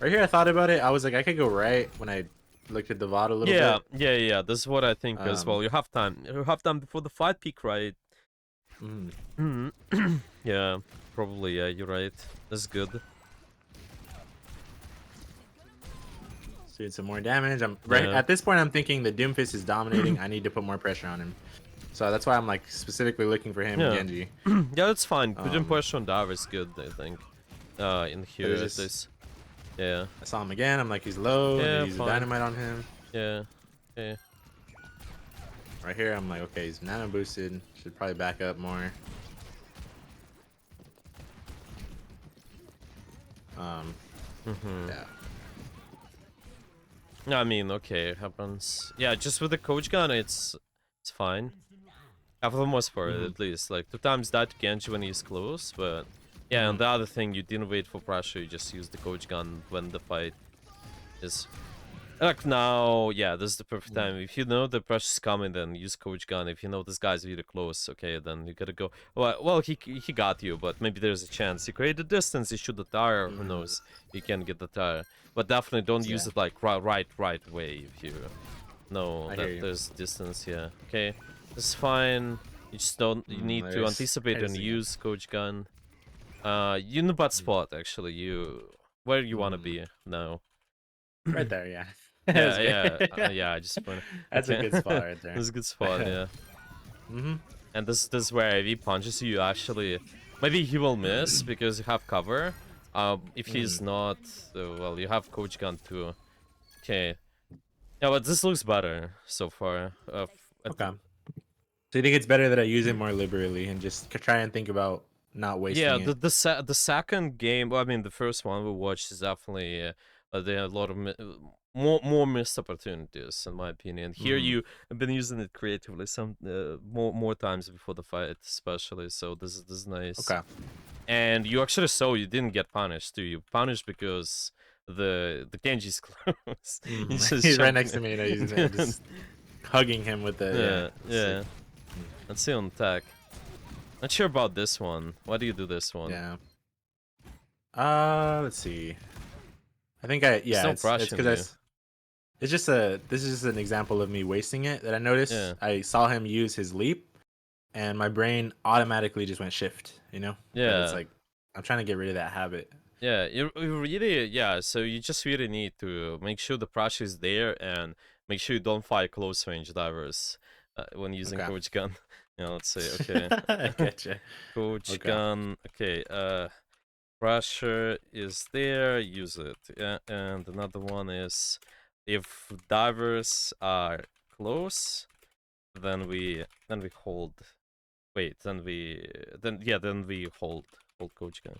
S1: Right here, I thought about it. I was like, I could go right when I looked at the VOD a little
S2: Yeah,
S1: bit.
S2: yeah, yeah. This is what I think as well. You have time. You have time before the fight peak, right?
S1: Mm,
S2: Yeah, probably. Yeah, you're right. That's good.
S1: doing some more damage. I'm right
S2: Yeah.
S1: at this point. I'm thinking the Doomfist is dominating. I need to put more pressure on him. So that's why I'm like specifically looking for him and
S2: Yeah.
S1: Genji.
S2: Yeah, that's fine. Putting
S1: Um,
S2: pressure on Dav is good, I think. In
S1: but
S2: here
S1: it's
S2: at
S1: just
S2: least. Yeah.
S1: I saw him again. I'm like, he's low, and
S2: Yeah,
S1: they use a
S2: fine.
S1: dynamite on him.
S2: Yeah. Yeah.
S1: Right here, I'm like, okay, he's nano boosted. Should probably back up more. Yeah.
S2: I mean, okay, it happens. Yeah, just with the coach gun, it's fine. For the most part,
S1: Mm-hmm.
S2: at least. Like, 2 times that Genji when he's close, but... Yeah,
S1: Mm-hmm.
S2: and the other thing, you didn't wait for pressure, you just used the coach gun when the fight is... Like, now, yeah, this is the perfect time. If you know the pressure's coming, then use coach gun. If you know this guy's really close, okay, then you gotta go... Well, he got you, but maybe there's a chance. You create the distance, you shoot the tire, who
S1: Mm-hmm.
S2: knows? You can get the tire. But definitely don't use
S1: Yeah,
S2: it, like, right way if you know
S1: I hear
S2: that
S1: you.
S2: there's distance, yeah. Okay, this is fine. You just don't... You need to anticipate and
S1: There's again.
S2: use coach gun. You in the bad spot, actually. Where you wanna
S1: Mm-hmm.
S2: be now.
S1: Right there, yeah.
S2: Yeah,
S1: That's good.
S2: yeah. I just wanna.
S1: That's a
S2: Okay,
S1: good spot right there.
S2: this is a good spot. Yeah,
S1: Mm-hmm.
S2: and this is where if he punches you, actually, maybe he will miss because you have cover. If
S1: Mm-hmm.
S2: he's not, well, you have coach gun too. Okay, yeah, but this looks better so far.
S1: Okay. So you think it's better that I use it more liberally and just try and think about not
S2: Yeah,
S1: wasting it?
S2: the second game, well, I mean, the first one we watched is definitely there are a lot of more missed opportunities, in my opinion. Here
S1: Mm-hmm.
S2: you have been using it creatively some more times before the fight, especially. So this is nice.
S1: Okay.
S2: And you actually saw you didn't get punished, too. You punished because the Genji's close. You
S1: Mm-hmm.
S2: just
S1: He's right next
S2: jumping.
S1: to me, and he's just hugging him with the
S2: Yeah,
S1: Sick.
S2: yeah. Let's see on attack. Not sure about this one. Why do you do this one?
S1: Yeah. Let's see. I think
S2: It's
S1: yeah,
S2: no
S1: it's
S2: pressure
S1: because
S2: you.
S1: it's just this is just an example of me wasting it that I noticed.
S2: Yeah.
S1: I saw him use his leap, and my brain automatically just went shift. But it's
S2: Yeah.
S1: like I'm trying to get rid of that habit.
S2: Yeah, you really, yeah, so you just really need to make sure the pressure is there and make sure you don't fight close range divers when using
S1: Okay.
S2: coach gun. Yeah, let's say, okay.
S1: I getcha.
S2: Coach
S1: Okay.
S2: gun, okay, pressure is there, use it. Yeah, and another one is if divers are close, then we hold. Wait, then we hold coach gun.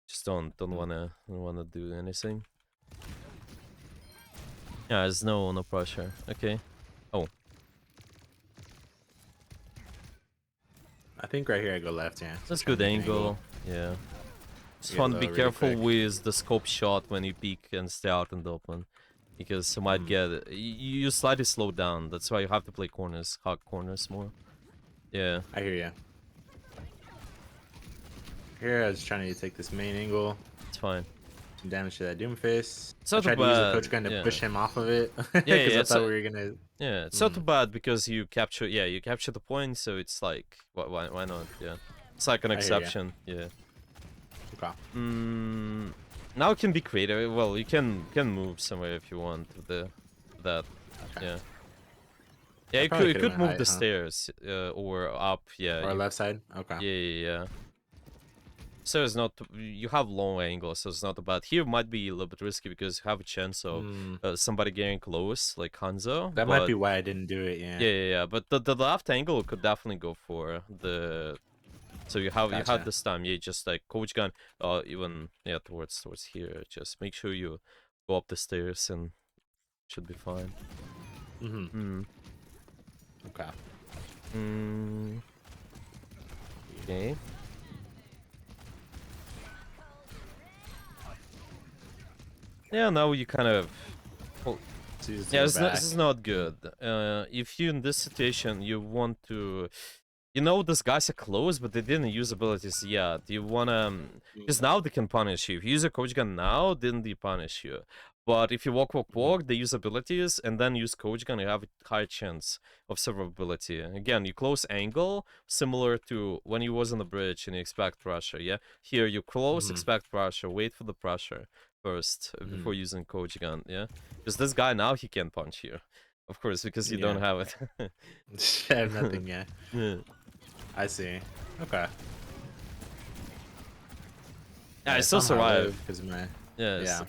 S2: Just don't wanna do anything. Yeah, there's no pressure. Okay. Oh,
S1: I think right here I go left. Yeah. So
S2: that's
S1: try to
S2: good
S1: make an
S2: angle. Yeah. Just
S1: Get
S2: want to
S1: low
S2: be
S1: really
S2: careful
S1: quick.
S2: with the scope shot when you peek and stay out in the open, because you might get you slightly slow down. That's why you have to play corners, hug corners more. Yeah.
S1: I hear you. Here I was trying to take this main angle.
S2: It's fine.
S1: Some damage to that Doomfist.
S2: It's
S1: I
S2: not too
S1: tried to use the
S2: bad.
S1: coach gun to
S2: Yeah.
S1: push him off of it
S2: Yeah,
S1: because
S2: yeah.
S1: I thought we were gonna.
S2: Yeah, it's not too bad because you capture. Yeah, you capture the point, so it's like, why not? Yeah, it's like an
S1: I hear ya.
S2: exception. Yeah.
S1: Okay.
S2: Now it can be creative. Well, you can move somewhere if you want with that.
S1: Okay.
S2: Yeah. Yeah,
S1: I
S2: you
S1: probably
S2: could
S1: could've went
S2: move
S1: height,
S2: the
S1: huh?
S2: stairs or up. Yeah.
S1: Or left side. Okay.
S2: Yeah. So it's not, you have long angles, so it's not bad. Here might be a little bit risky because you have a chance of somebody getting close, like Hanzo.
S1: That might be why I didn't do it. Yeah.
S2: Yeah. But the left angle could definitely go for the. So you have
S1: Gotcha.
S2: this time. Yeah, just like coach gun. Even towards here. Just make sure you go up the stairs and should be fine.
S1: Okay.
S2: Okay. Yeah, now you kind of. Yeah, this is not good. If you in this situation, you want to, these guys are close, but they didn't use abilities yet. You wanna, because now they can punish you. If you use a coach gun now, then they punish you. But if you walk, they use abilities, and then use coach gun, you have a higher chance of survivability. Again, you close angle, similar to when you was on the bridge and you expect pressure, yeah? Here you close, expect pressure, wait for the pressure first before using coach gun, yeah? Because this guy now, he can punch you. Of course, because you don't have it.
S1: I have nothing yet.
S2: Yeah.
S1: I see. Okay.
S2: Yeah, I still survive.
S1: Because of my...
S2: Yeah.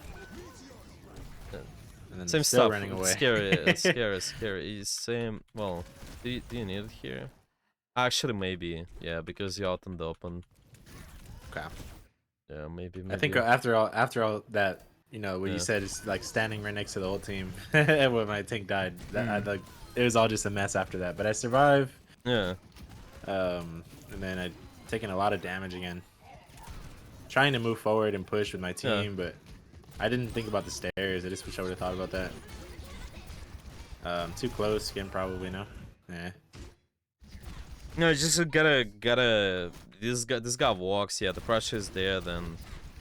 S1: And then
S2: Same
S1: still
S2: stuff.
S1: running away.
S2: Scary. It's same. Well, do you need it here? Actually, maybe. Yeah, because you're out in the open.
S1: Okay.
S2: Yeah, maybe,
S1: I think
S2: maybe.
S1: after all that, what you
S2: Yeah.
S1: said is like standing right next to the whole team when my tank died. That I
S2: Mm.
S1: like it was all just a mess after that. But I survived.
S2: Yeah.
S1: And then I taken a lot of damage again. Trying to move forward and push with my
S2: Yeah.
S1: team, but I didn't think about the stairs. I just wish I would have thought about that. Too close again, probably no. Yeah.
S2: No, just gotta. This guy walks. Yeah, the pressure is there. Then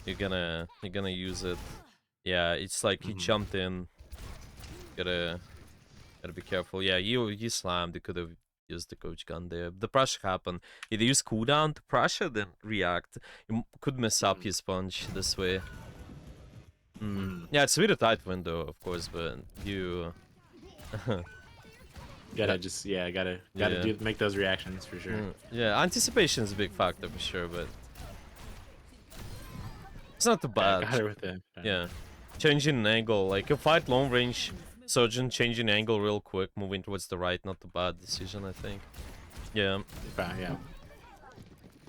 S2: you're gonna use it. Yeah, it's like he
S1: Hmm.
S2: jumped in. Gotta gotta be careful. Yeah, you slammed. You could have used the coach gun there. The pressure happened. Either use cooldown to pressure, then react. Could mess up his punch this way.
S1: Hmm.
S2: Yeah, it's a really tight window, of course, but you.
S1: Gotta
S2: that,
S1: just yeah, gotta
S2: yeah.
S1: do make those reactions for sure.
S2: Yeah, anticipation is a big factor for sure, but it's not too
S1: Yeah,
S2: bad.
S1: got her with it.
S2: Yeah. Changing an angle, like a fight long range surgeon changing angle real quick, moving towards the right, not a bad decision, I think. Yeah.
S1: Yeah.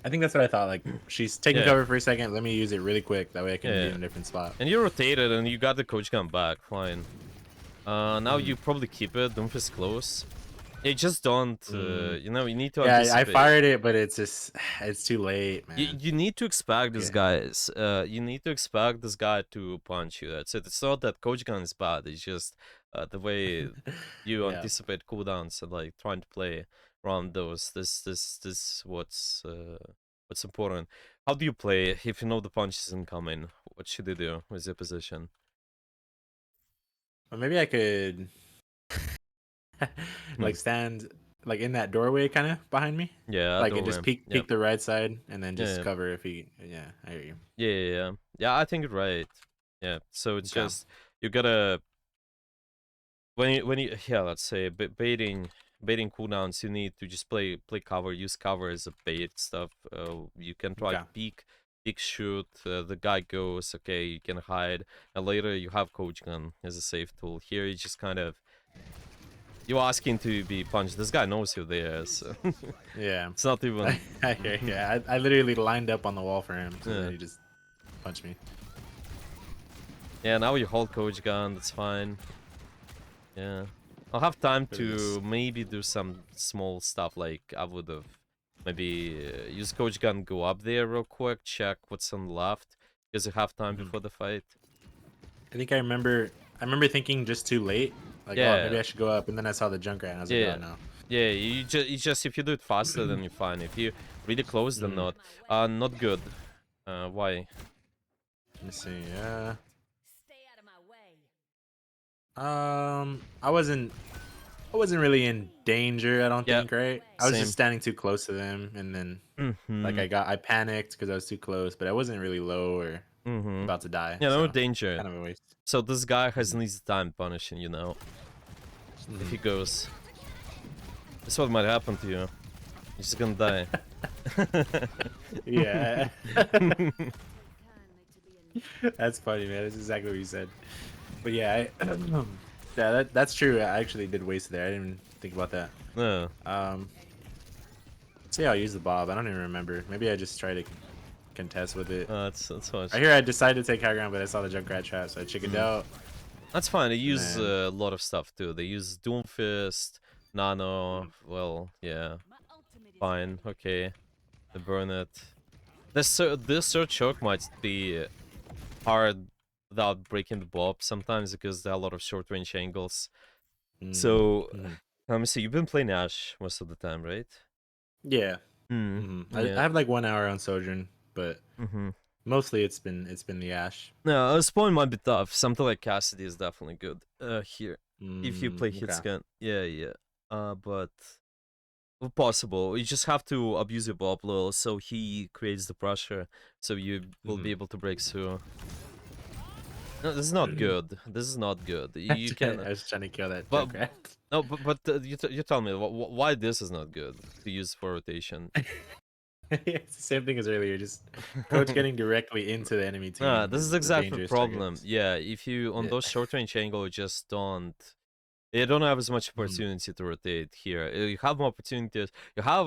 S1: I think that's what I thought. Like she's taking
S2: Yeah.
S1: cover for a second. Let me use it really quick. That way I can be
S2: Yeah.
S1: in a different spot.
S2: And you rotated and you got the coach gun back, fine. Now
S1: Mhm.
S2: you probably keep it, Doomf is close. Yeah, just don't,
S1: Mm.
S2: you need to
S1: Yeah, I
S2: anticipate.
S1: fired it, but it's just it's too late,
S2: You,
S1: man.
S2: you need to expect this
S1: Yeah.
S2: guys. You need to expect this guy to punch you. That's it. It's not that coach gun is bad. It's just the way you
S1: Yeah.
S2: anticipate cooldowns and like trying to play around those. This what's important. How do you play if you know the punch isn't coming? What should you do with your position?
S1: But maybe I could
S2: Hmm.
S1: like stand like in that doorway kind of behind me.
S2: Yeah,
S1: Like and just
S2: doorway.
S1: peek
S2: Yeah,
S1: the right side and then just
S2: yeah,
S1: cover if he yeah, I hear you.
S2: yeah. Yeah, I think you're right. Yeah, so it's
S1: Okay.
S2: just you gotta when you yeah, let's say baiting cooldowns, you need to just play cover, use cover as a bait stuff. You can try
S1: Okay.
S2: to peek shoot. The guy goes, okay, you can hide, and later you have coach gun as a safe tool. Here you just kind of you asking to be punched. This guy knows you're there, so
S1: Yeah.
S2: it's not even.
S1: I hear you. Yeah, I literally lined up on the wall for him, so then
S2: Yeah.
S1: he just punched me.
S2: Yeah, now you hold coach gun. That's fine. Yeah. I'll have time
S1: Look at this.
S2: to maybe do some small stuff like I would have maybe use coach gun, go up there real quick, check what's on the left because you have time
S1: Mhm.
S2: before the fight.
S1: I think I remember thinking just too late. Like, oh, maybe
S2: Yeah,
S1: I should go up, and then I saw the Junkrat, and I was like, oh
S2: yeah,
S1: no.
S2: yeah. You just if you do it faster, then you're fine. If you really close, then
S1: Mm,
S2: not good. Why?
S1: let me see. I wasn't really in danger. I don't
S2: Yeah,
S1: think. Right. I was just
S2: same.
S1: standing too close to them, and then like
S2: Mm-hmm.
S1: I panicked because I was too close, but I wasn't really low or
S2: Mm-hmm.
S1: about to die.
S2: Yeah, no
S1: So
S2: danger.
S1: kind of a waste.
S2: So this guy has
S1: Mhm.
S2: needs time punishing, if
S1: Mhm.
S2: he goes. This is what might happen to you. You're just gonna die.
S1: Yeah. That's funny, man. That's exactly what you said. But yeah, yeah, that's true. I actually did waste there. I didn't even think about that.
S2: No.
S1: Um, see how I use the bob. I don't even remember. Maybe I just try to contest with it.
S2: That's much.
S1: I hear I decided to take high ground, but I saw the Junkrat trap, so I chickened
S2: Mm.
S1: out.
S2: That's fine. They
S1: And
S2: use
S1: then,
S2: a lot of stuff too. They use Doomfist, Nano. Well, yeah, fine, okay. They burn it. This search choke might be hard without breaking the bob sometimes because there are a lot of short range angles.
S1: mm,
S2: So
S1: mhm.
S2: let me see. You've been playing Ashe most of the time, right?
S1: Yeah,
S2: Hmm.
S1: I
S2: Yeah.
S1: have like 1 hour on Sojourn, but
S2: Mm-hmm.
S1: mostly it's been the Ashe.
S2: No, a spawn might be tough. Something like Cassidy is definitely good. Here, if you play
S1: Okay.
S2: hitscan, yeah. But possible. You just have to abuse your bob little so he creates the pressure, so you will be
S1: Hmm.
S2: able to break through. No, this is not good. This is not good. You
S1: I
S2: can,
S1: was trying to kill that
S2: but
S1: Junkrat.
S2: no, but you tell me why this is not good to use for rotation.
S1: It's the same thing as earlier. Just coach getting directly into the enemy
S2: Nah,
S1: team
S2: this is
S1: is the
S2: exactly the
S1: dangerous
S2: problem.
S1: targets.
S2: Yeah, if you on
S1: Yeah.
S2: those short range angle just don't. You don't have as much
S1: Mhm.
S2: opportunity to rotate here. You have more opportunities. You have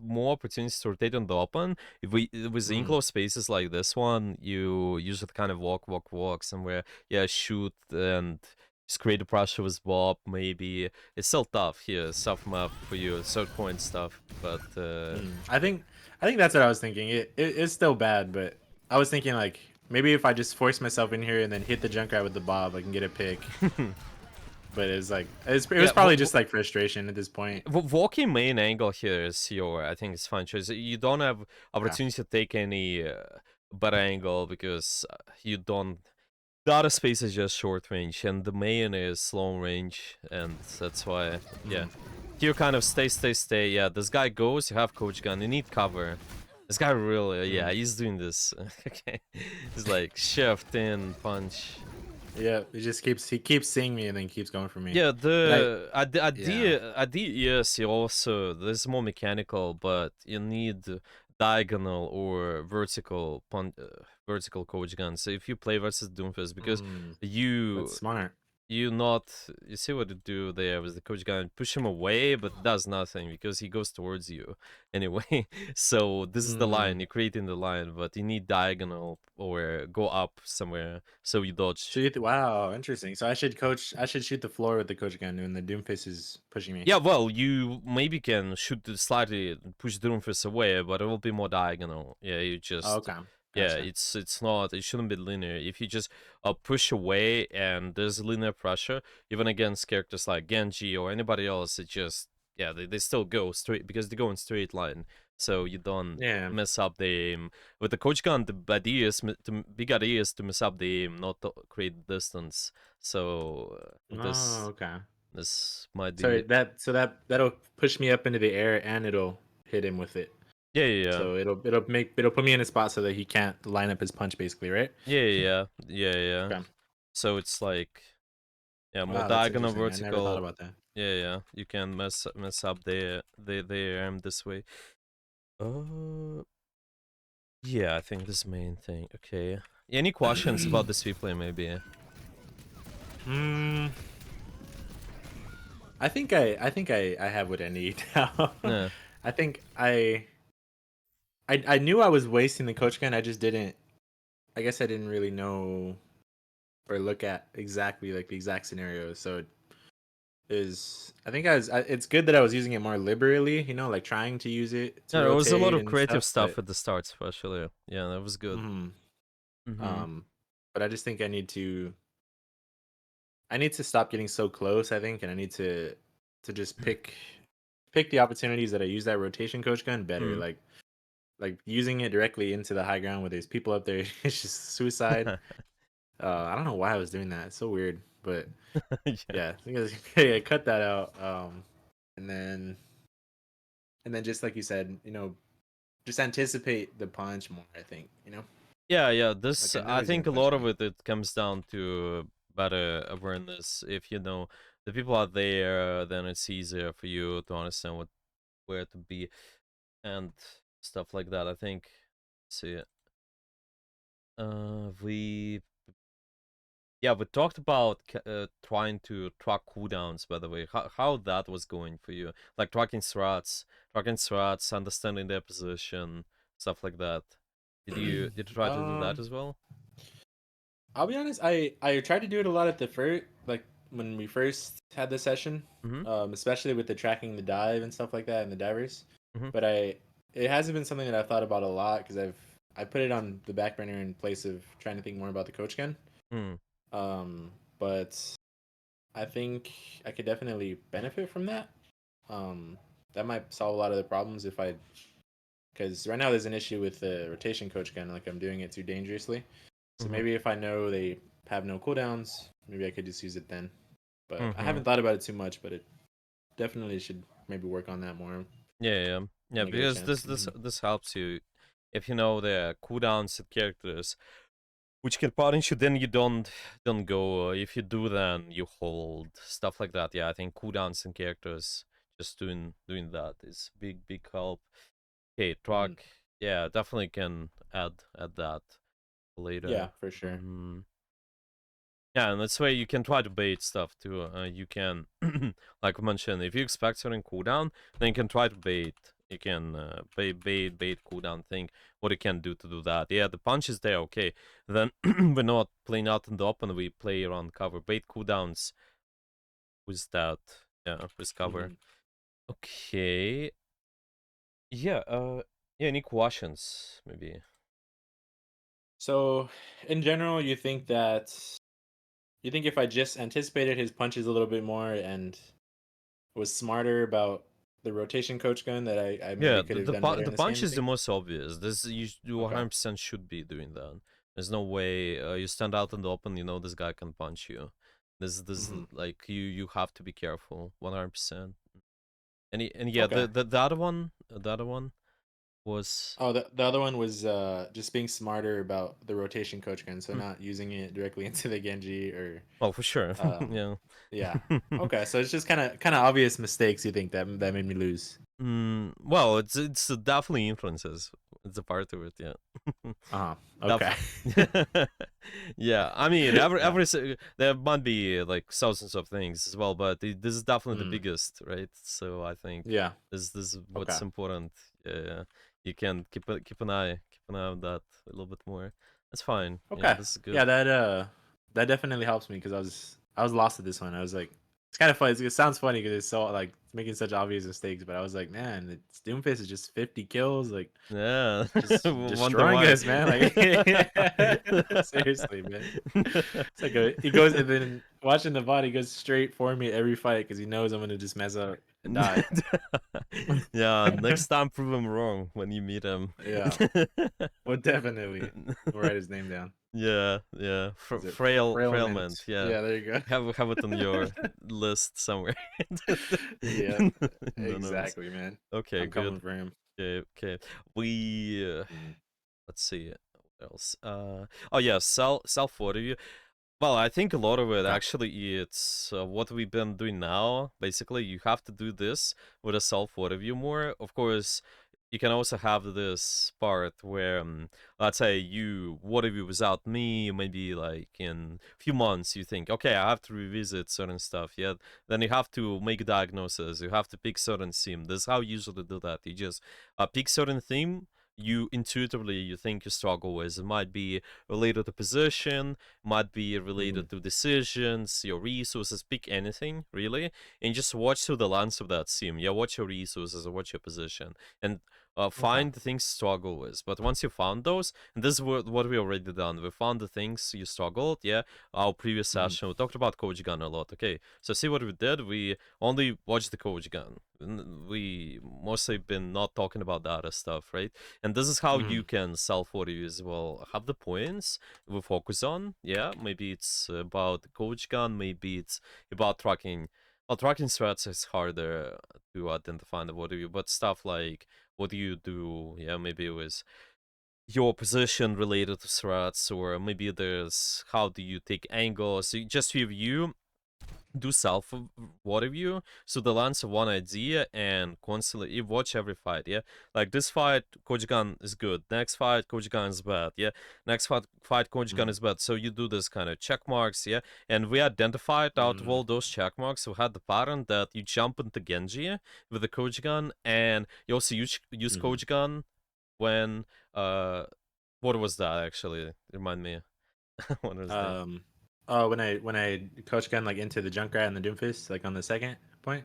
S2: more opportunities to rotate on the open. If we with the
S1: Mhm.
S2: enclosed spaces like this one, you usually kind of walk somewhere. Yeah, shoot and just create a pressure with Bob. Maybe it's still tough here, soft map for you, third point stuff. But
S1: I think that's what I was thinking. It's still bad, but I was thinking like maybe if I just force myself in here and then hit the Junkrat with the Bob, I can get a pick. But it's like it was
S2: yeah,
S1: probably just like frustration at this point.
S2: walking main angle here is your, I think it's fine choice. You don't have
S1: Okay.
S2: opportunity to take any better angle because you don't. The other space is just short range, and the main is long range, and that's why, yeah.
S1: Mhm.
S2: Here kind of stay. Yeah, this guy goes, you have coach gun, you need cover. This guy really, yeah,
S1: Mhm.
S2: he's doing this. Okay. He's like shift in, punch.
S1: Yeah, he keeps seeing me and then keeps going for me.
S2: Yeah,
S1: And I
S2: the
S1: yeah.
S2: at the yes, you also there's more mechanical, but you need diagonal or vertical coach guns. So if you play versus Doomfist, because
S1: Mm, that's
S2: you
S1: smart.
S2: you not you see what to do there with the coach gun, push him away, but does nothing because he goes towards you anyway. So this is the line,
S1: Mm.
S2: you're creating the line, but you need diagonal or go up somewhere so you
S1: So
S2: dodge.
S1: wow, interesting. So I should shoot the floor with the coach gun when the Doomfist is pushing me.
S2: Yeah, well, you maybe can shoot slightly, push the Doomfist away, but it will be more diagonal. Yeah, you
S1: Oh,
S2: just,
S1: okay.
S2: yeah,
S1: Gotcha.
S2: it's not, it shouldn't be linear. If you just push away and there's linear pressure, even against characters like Genji or anybody else, it just, yeah, they still go straight because they go in straight line, so you don't
S1: Yeah.
S2: mess up the aim. With the coach gun, the idea is big idea is to mess up the aim, not to create distance. So
S1: Oh,
S2: this
S1: okay.
S2: this might
S1: So
S2: be.
S1: that'll push me up into the air and it'll hit him with it.
S2: Yeah, yeah, yeah.
S1: So it'll put me in a spot so that he can't line up his punch basically, right?
S2: Yeah, yeah, yeah, yeah, yeah.
S1: Okay.
S2: So it's like, yeah, more
S1: Wow, that's
S2: diagonal,
S1: interesting. I never thought
S2: vertical.
S1: about that.
S2: Yeah, yeah. You can mess up the this way. Uh, yeah, I think this main thing. Okay. Any questions about this replay? Maybe.
S1: Hmm. I think I have what I need now.
S2: Yeah.
S1: I think I knew I was wasting the coach gun. I just didn't. I guess I didn't really know or look at exactly like the exact scenario. So it is. I think it's good that I was using it more liberally. You know, like trying to use it to
S2: Yeah, there was a lot
S1: rotate
S2: of
S1: and
S2: creative
S1: stuff.
S2: stuff at the start, especially. Yeah, that was good.
S1: Mhm.
S2: Mm-hmm.
S1: Um, but I just think I need to stop getting so close. I think, and I need to just pick the opportunities that I use that rotation coach gun better.
S2: Mm.
S1: Like using it directly into the high ground where there's people up there. It's just suicide. I don't know why I was doing that. It's so weird, but
S2: Yeah.
S1: yeah, I think yeah, cut that out. And then just like you said, just anticipate the punch more. I think
S2: Yeah, yeah.
S1: like
S2: This
S1: I know
S2: I
S1: he's gonna
S2: think a
S1: punch
S2: lot of
S1: me.
S2: it comes down to better awareness. If you know the people are there, then it's easier for you to understand where to be and stuff like that. I think. See, we yeah, we talked about trying to track cooldowns. By the way, how that was going for you, like tracking strats, understanding their position, stuff like that. Did you try to do that
S1: um,
S2: as well?
S1: I'll be honest. I tried to do it a lot at the first, like when we first had the session,
S2: Mm-hmm.
S1: especially with the tracking the dive and stuff like that and the divers.
S2: Mm-hmm.
S1: But it hasn't been something that I've thought about a lot because I put it on the back burner in place of trying to think more about the coach gun.
S2: Mm.
S1: But I think I could definitely benefit from that. Um, that might solve a lot of the problems if I, because right now there's an issue with the rotation coach gun, like I'm doing it too dangerously. So
S2: Mm-hmm.
S1: maybe if I know they have no cooldowns, maybe I could just use it then. But I
S2: Mm-hmm.
S1: haven't thought about it too much, but it definitely should maybe work on that more
S2: Yeah, yeah, yeah.
S1: when I get a
S2: Because
S1: chance.
S2: this helps you if you know the cooldowns of characters which can punish you. Then you don't go. If you do, then you hold stuff like that. Yeah, I think cooldowns and characters just doing that is big help. Okay,
S1: Mhm.
S2: track. Yeah, definitely can add that
S1: Yeah,
S2: later.
S1: for sure.
S2: Mm-hmm. Yeah, and that's why you can try to bait stuff too. You can, like I mentioned, if you expect certain cooldown, then you can try to bait. You can bait cooldown thing. What you can do to do that? Yeah, the punch is there. Okay, then we're not playing out in the open. We play around cover. Bait cooldowns with that. Yeah, with cover.
S1: Mhm.
S2: Okay. Yeah. Yeah. Any questions? Maybe.
S1: So, in general, you think if I just anticipated his punches a little bit more and was smarter about the rotation coach gun, that I
S2: Yeah,
S1: maybe could have done better
S2: the
S1: in this
S2: punch
S1: game, you
S2: is the
S1: think?
S2: most obvious. This you
S1: Okay.
S2: 100% should be doing that. There's no way you stand out in the open. You know this guy can punch you. This
S1: Hmm.
S2: like you have to be careful 100%. And yeah,
S1: Okay.
S2: the other one was
S1: Oh, the other one was just being smarter about the rotation coach gun, so
S2: hmm,
S1: not using it directly into the Genji or
S2: oh for sure
S1: um
S2: yeah.
S1: yeah. Okay, so it's just kind of obvious mistakes you think that made me lose.
S2: Well, it's definitely influences. It's a part of it, yeah.
S1: Uh-huh. Okay.
S2: Definitely. Yeah, I mean,
S1: Yeah.
S2: there might be like thousands of things as well, but this is definitely the
S1: Mm.
S2: biggest, right? So I think
S1: Yeah.
S2: this is what's
S1: Okay.
S2: important. Yeah, you can keep an eye on that a little bit more. That's fine. Yeah,
S1: Okay.
S2: this is good.
S1: Yeah, that definitely helps me because I was lost at this one. I was like, it's kind of funny. It sounds funny because it's so like it's making such obvious mistakes, but I was like, man, it's Doomfist is just 50 kills, like
S2: Yeah,
S1: just
S2: wonder
S1: destroying
S2: why.
S1: us, man. Like seriously, man. It's like he goes and then watching the bot, he goes straight for me at every fight because he knows I'm gonna just mess up and die.
S2: Yeah, next time prove him wrong when you meet him.
S1: Yeah, well, definitely. We'll write his name down.
S2: Yeah, yeah.
S1: Is it
S2: Frailment,
S1: Frailment?
S2: yeah.
S1: Yeah, there you
S2: Have it on
S1: go.
S2: your list somewhere.
S1: Yeah,
S2: In the notes.
S1: exactly, man.
S2: Okay,
S1: I'm coming
S2: good.
S1: for him.
S2: Okay, okay. We
S1: Mhm.
S2: let's see what else. Oh yeah, self review. Well, I think a lot of it
S1: Okay.
S2: actually it's what we've been doing now. Basically, you have to do this with a self review more. Of course, you can also have this part where, let's say you what if you without me, maybe like in a few months you think, okay, I have to revisit certain stuff. Yeah, then you have to make a diagnosis. You have to pick certain theme. This is how you usually do that. You just pick certain theme. You intuitively you think you struggle with. It might be related to position, might be
S1: Mhm.
S2: related to decisions, your resources, pick anything really, and just watch through the lens of that sim. Yeah, watch your resources or watch your position, and
S1: Okay.
S2: find the things you struggle with. But once you found those, and this is what we already done. We found the things you struggled. Yeah, our previous
S1: Mhm.
S2: session we talked about coach gun a lot. Okay, so see what we did. We only watched the coach gun. We mostly been not talking about the other stuff, right? And this is how you
S1: Mhm.
S2: can self audio as well. Have the points we focus on. Yeah, maybe it's about the coach gun. Maybe it's about tracking. Well, tracking threats is harder to identify in the what you, but stuff like what do you do? Yeah, maybe it was your position related to threats, or maybe there's how do you take angles. So just review, do self what review, so the lens of one idea and constantly you watch every fight. Yeah, like this fight Coach Gun is good, next fight Coach Gun is bad. Yeah, next fight Coach Gun
S1: Mhm.
S2: is bad. So you do this kind of check marks. Yeah, and we identified out of
S1: Mhm.
S2: all those check marks we had the pattern that you jump into Genji with the Coach Gun, and you also use
S1: Mhm.
S2: Coach Gun when what was that actually, remind me. What was that?
S1: Um. Oh, when I coach gun like into the Junkrat and the Doomfist, like on the second point.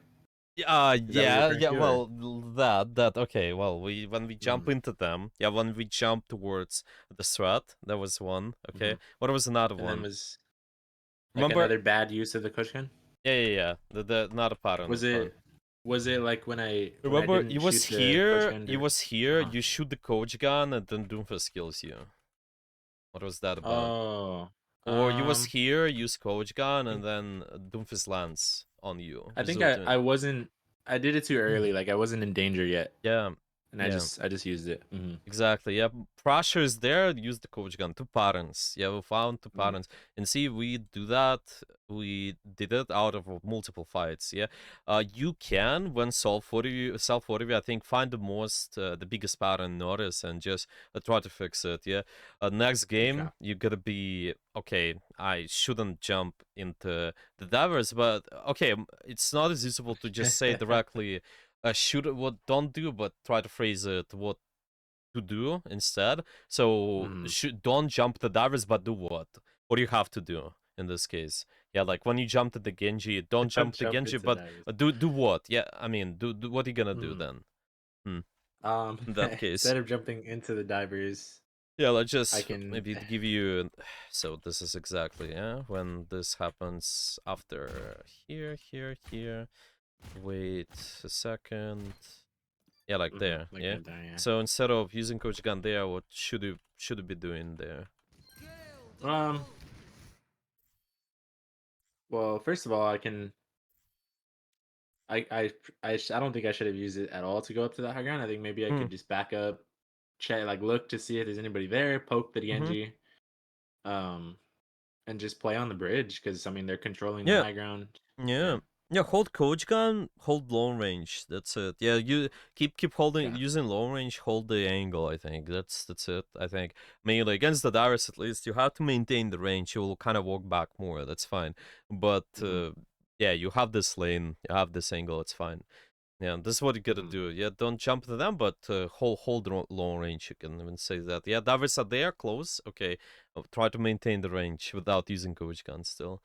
S1: Is that what you're
S2: Yeah,
S1: referring
S2: yeah.
S1: to, or?
S2: Well, that okay. Well, we when we jump
S1: Mhm.
S2: into them, yeah, when we jump towards the strat, that was one. Okay,
S1: Mhm.
S2: what was another
S1: And then
S2: one?
S1: was like
S2: Remember?
S1: another bad use of the coach gun.
S2: Yeah, yeah, yeah. The not a pattern
S1: Was
S2: is fine.
S1: it was it like when I
S2: Remember,
S1: didn't shoot the coach gun?
S2: you was here.
S1: Uh-huh.
S2: You shoot the coach gun, and then Doomfist kills you. What was that about?
S1: Oh.
S2: Or you was
S1: Um.
S2: here, use coach gun,
S1: I
S2: and
S1: think
S2: then Doomfist lands on you,
S1: I think I
S2: resulting.
S1: I wasn't I did it too early. Like I wasn't in danger yet.
S2: Yeah.
S1: and
S2: Yeah.
S1: I just used it.
S2: Exactly. Yeah, pressure is there. Use the coach gun. Two patterns. Yeah, we found two
S1: Mm,
S2: patterns, and see, we do that. We did it out of multiple fights. Yeah, you can when self 40 I think find the biggest pattern notice and just try to fix it. Yeah. Next
S1: okay.
S2: game you gotta be okay. I shouldn't jump into the divers, but okay, it's not as useful to just say directly. Should what don't do, but try to phrase it what to do instead. So
S1: Mm.
S2: don't jump the divers, but do what? What do you have to do in this case? Yeah, like when you jump to the Genji, don't
S1: Don't
S2: jump the
S1: jump
S2: Genji,
S1: into
S2: but
S1: divers.
S2: do what? Yeah, I mean, do what are you gonna do
S1: Mm.
S2: then? Hmm.
S1: Um,
S2: In that case,
S1: instead of jumping into the divers,
S2: yeah, let's
S1: I
S2: just
S1: can.
S2: maybe give you. So this is exactly when this happens after here. Wait a second. Yeah, like there.
S1: Like
S2: Yeah.
S1: right there, yeah.
S2: So instead of using Coach Gun there, what should you be doing there?
S1: Um, well, first of all, I can. I don't think I should have used it at all to go up to that high ground. I think maybe I
S2: Hmm.
S1: could just back up, check, like look to see if there's anybody there, poke the
S2: Mm-hmm.
S1: Genji, um, and just play on the bridge because I mean they're controlling the
S2: Yeah.
S1: high ground.
S2: Yeah.
S1: Yeah.
S2: Yeah, hold coach gun, hold long range. That's it. Yeah, you keep holding
S1: Okay.
S2: using long range, hold the angle, I think. That's it. I think. Mainly against the Darius at least, you have to maintain the range. You will kind of walk back more. That's fine. But
S1: hmm
S2: yeah, you have this lane, you have this angle, it's fine. Yeah, this is what you gotta
S1: hmm
S2: do. Yeah, don't jump to them, but hold long range. You can even say that. Yeah, Darius are there, close. Okay, try to maintain the range without using coach gun still.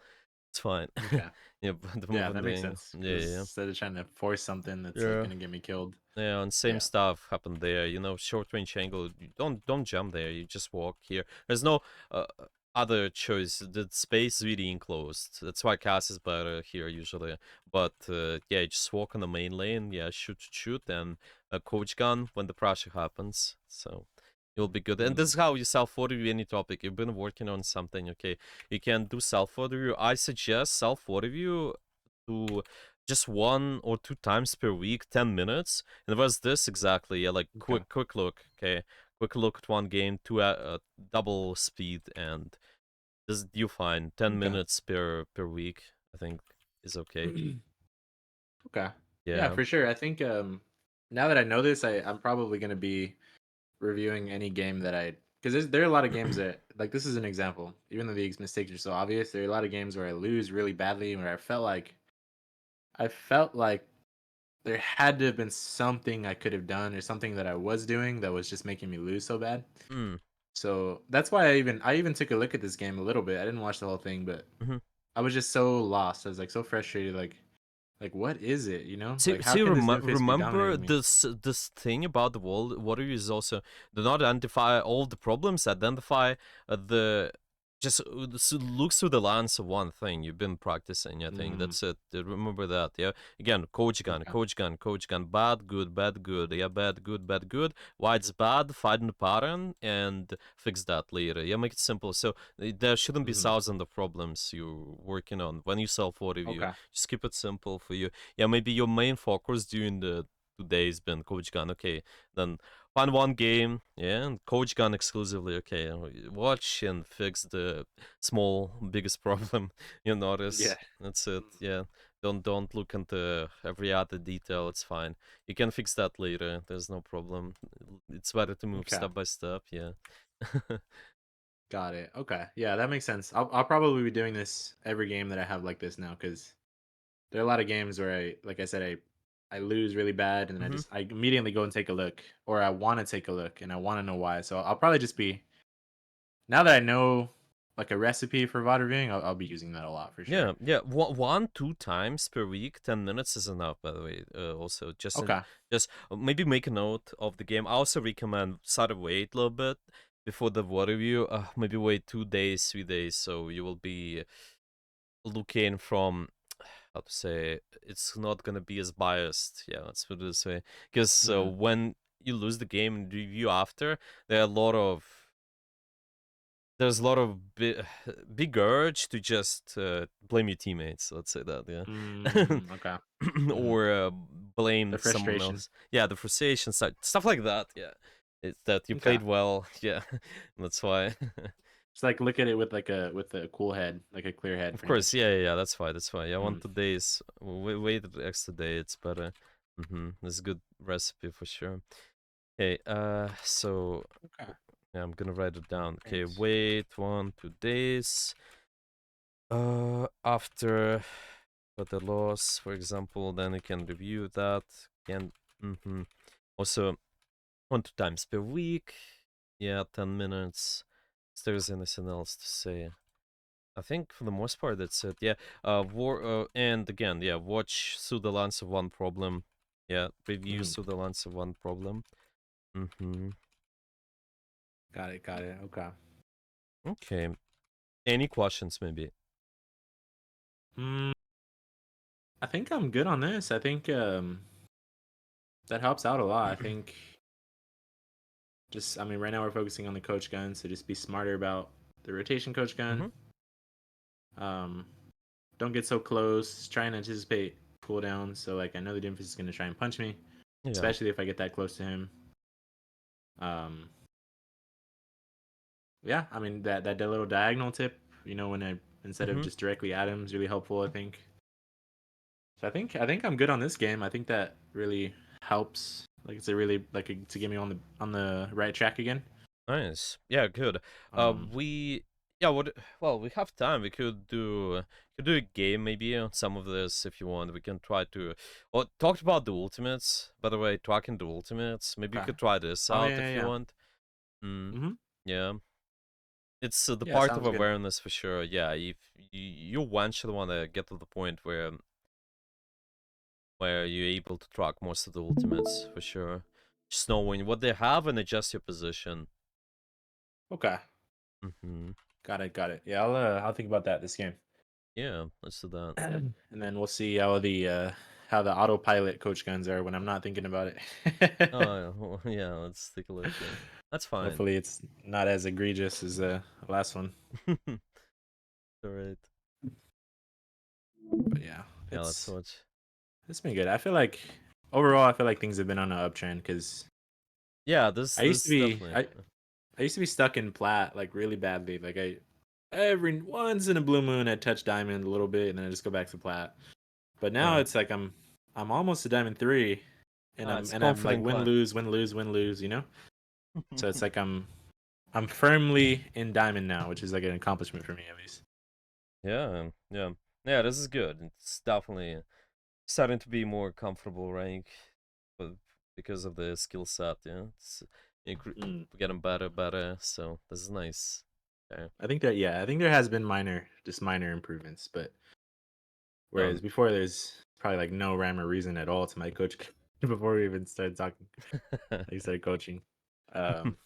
S2: It's fine.
S1: Okay.
S2: Yeah, but
S1: Yeah,
S2: moving
S1: that
S2: the
S1: makes
S2: angle.
S1: sense.
S2: Yeah,
S1: Because
S2: yeah.
S1: instead of trying to force something that's like
S2: Yeah.
S1: gonna get me killed.
S2: Yeah, and same
S1: Yeah.
S2: stuff happened there. Short range angle. You don't jump there. You just walk here. There's no other choice. The space is really enclosed. That's why cast is better here usually. But yeah, you just walk on the main lane. Yeah, shoot, and a coach gun when the pressure happens. So you'll be good. And
S1: hmm
S2: this is how you self review any topic. You've been working on something. Okay, you can do self review. I suggest self review to just 1 or 2 times per week, 10 minutes. And it was this exactly, yeah, like
S1: Okay.
S2: quick look, okay? Quick look at one game, double speed, and this you find 10
S1: Okay.
S2: minutes per week, I think is okay.
S1: Okay. Yeah,
S2: Yeah.
S1: for sure. I think now that I know this, I'm probably gonna be reviewing any game that I because there are a lot of games that like this is an example. Even though the mistakes are so obvious, there are a lot of games where I lose really badly, where I felt like there had to have been something I could have done or something that I was doing that was just making me lose so bad.
S2: Mm.
S1: So that's why I even took a look at this game a little bit. I didn't watch the whole thing, but
S2: hmm
S1: I was just so lost. I was like so frustrated. Like what is it? You know,
S2: See,
S1: like how
S2: see,
S1: can this new face be
S2: remember
S1: dominating me?
S2: this thing about the world. Water is also do not identify all the problems. Identify the just looks through the lens of one thing. You've been practicing. I think
S1: Mm,
S2: that's it. Remember that. Yeah. Again,
S1: okay.
S2: coach gun. Bad, good, bad, good. Yeah, bad, good, bad, good. Why it's bad? Find the pattern and fix that later. Yeah, make it simple. So there shouldn't be
S1: hmm
S2: thousands of problems you're working on when you self review.
S1: Okay.
S2: Just keep it simple for you. Yeah, maybe your main focus during the 2 days been Coach Gun. Okay, then find one game, yeah, and Coach Gun exclusively. Okay, watch and fix the biggest problem you
S1: Yeah.
S2: notice. That's it. Yeah, don't look into every other detail. It's fine. You can fix that later. There's no problem. It's better to move
S1: Okay.
S2: step by step. Yeah.
S1: Got it. Okay. Yeah, that makes sense. I'll probably be doing this every game that I have like this now because there are a lot of games where like I said, I lose really bad and then
S2: hmm
S1: I immediately go and take a look or I want to take a look and I want to know why. So I'll probably just be now that I know like a recipe for VOD reviewing, I'll be using that a lot for sure.
S2: Yeah, yeah. 1, 2 times per week, 10 minutes is enough. By the way, also
S1: Okay.
S2: just maybe make a note of the game. I also recommend start to wait a little bit before the water review. Maybe wait 2 days, 3 days, so you will be looking from how to say it's not gonna be as biased. Yeah, let's put it this way. Because
S1: hmm
S2: when you lose the game and review after, there are a lot of there's a lot of big urge to just blame your teammates. Let's say that, yeah,
S1: Okay. Hmm.
S2: or
S1: The
S2: blame someone
S1: frustration.
S2: else. Yeah, the frustration, stuff like that. Yeah, it's that you
S1: Okay.
S2: played well. Yeah, that's why.
S1: Just like look at it with a cool head, like a clear head,
S2: Of
S1: pretty
S2: course,
S1: much.
S2: yeah, yeah, yeah. That's why. That's why. Yeah,
S1: Mm.
S2: want the days. Wait the extra day. It's better. It's a good recipe for sure. Okay. So
S1: Okay.
S2: yeah, I'm gonna write it down. Okay.
S1: Thanks.
S2: Wait 1 2 days. After the loss, for example, then you can review that. Can also 1 2 times per week. Yeah, 10 minutes. Is there anything else to say? I think for the most part that's it. Yeah. And again, yeah, watch through the lens of one problem. Yeah, review
S1: Hmm.
S2: through the lens of one problem. Mm-hmm.
S1: Got it. Got it. Okay.
S2: Okay. Any questions maybe?
S1: Mm, I think I'm good on this. I think that helps out a lot. I think just I mean right now we're focusing on the coach gun, so just be smarter about the rotation coach gun.
S2: Mm-hmm.
S1: Um, don't get so close. Try and anticipate cooldowns. So like I know the Doomfist is gonna try and punch me,
S2: Yeah.
S1: especially if I get that close to him. Um, yeah, I mean that little diagonal tip, when I instead of
S2: Mm-hmm.
S1: just directly at him is really helpful. I think. So I think I'm good on this game. I think that really helps. Like it's a really to get me on the right track again.
S2: Nice. Yeah, good.
S1: Um,
S2: We yeah, well, we have time. We could do a game maybe on some of this if you want. We can try to well talked about the ultimates, by the way, tracking the ultimates. Maybe you
S1: okay.
S2: could try this
S1: Oh
S2: out
S1: yeah, yeah,
S2: if you
S1: yeah.
S2: want. Mm.
S1: Mm-hmm.
S2: Yeah. It's the
S1: Yeah,
S2: part of
S1: sounds good.
S2: awareness for sure. Yeah, if you eventually want to get to the point where you're able to track most of the ultimates for sure. Just knowing what they have and adjust your position.
S1: Okay,
S2: Mm-hmm.
S1: got it, got it. Yeah, I'll think about that this game,
S2: Yeah, let's do that.
S1: and then we'll see how the autopilot coach guns are when I'm not thinking about it.
S2: Oh, well, yeah, let's take a look. Yeah, that's fine.
S1: Hopefully, it's not as egregious as the last one.
S2: All right.
S1: But yeah,
S2: Yeah, let's
S1: it's
S2: watch.
S1: it's been good. I feel like overall, I feel like things have been on an uptrend because
S2: Yeah, this
S1: I used to
S2: this
S1: be
S2: definitely.
S1: I used to be stuck in plat like really badly. Like I every once in a blue moon I'd touch diamond a little bit and then I just go back to plat. But now
S2: Yeah.
S1: it's like I'm almost to diamond 3 and
S2: Ah, it's
S1: I'm like
S2: confident
S1: win
S2: climb.
S1: lose win lose win lose. So it's like I'm firmly in diamond now, which is like an accomplishment for me at least.
S2: Yeah, yeah, yeah. This is good. It's definitely starting to be more comfortable rank, but because of the skill set, yeah, it's
S1: Mm.
S2: getting better, better. So this is nice. Okay.
S1: I think there has been minor improvements, but
S2: Um.
S1: whereas before there's probably like no rhyme or reason at all to my coach before we even started talking. He started coaching. Um,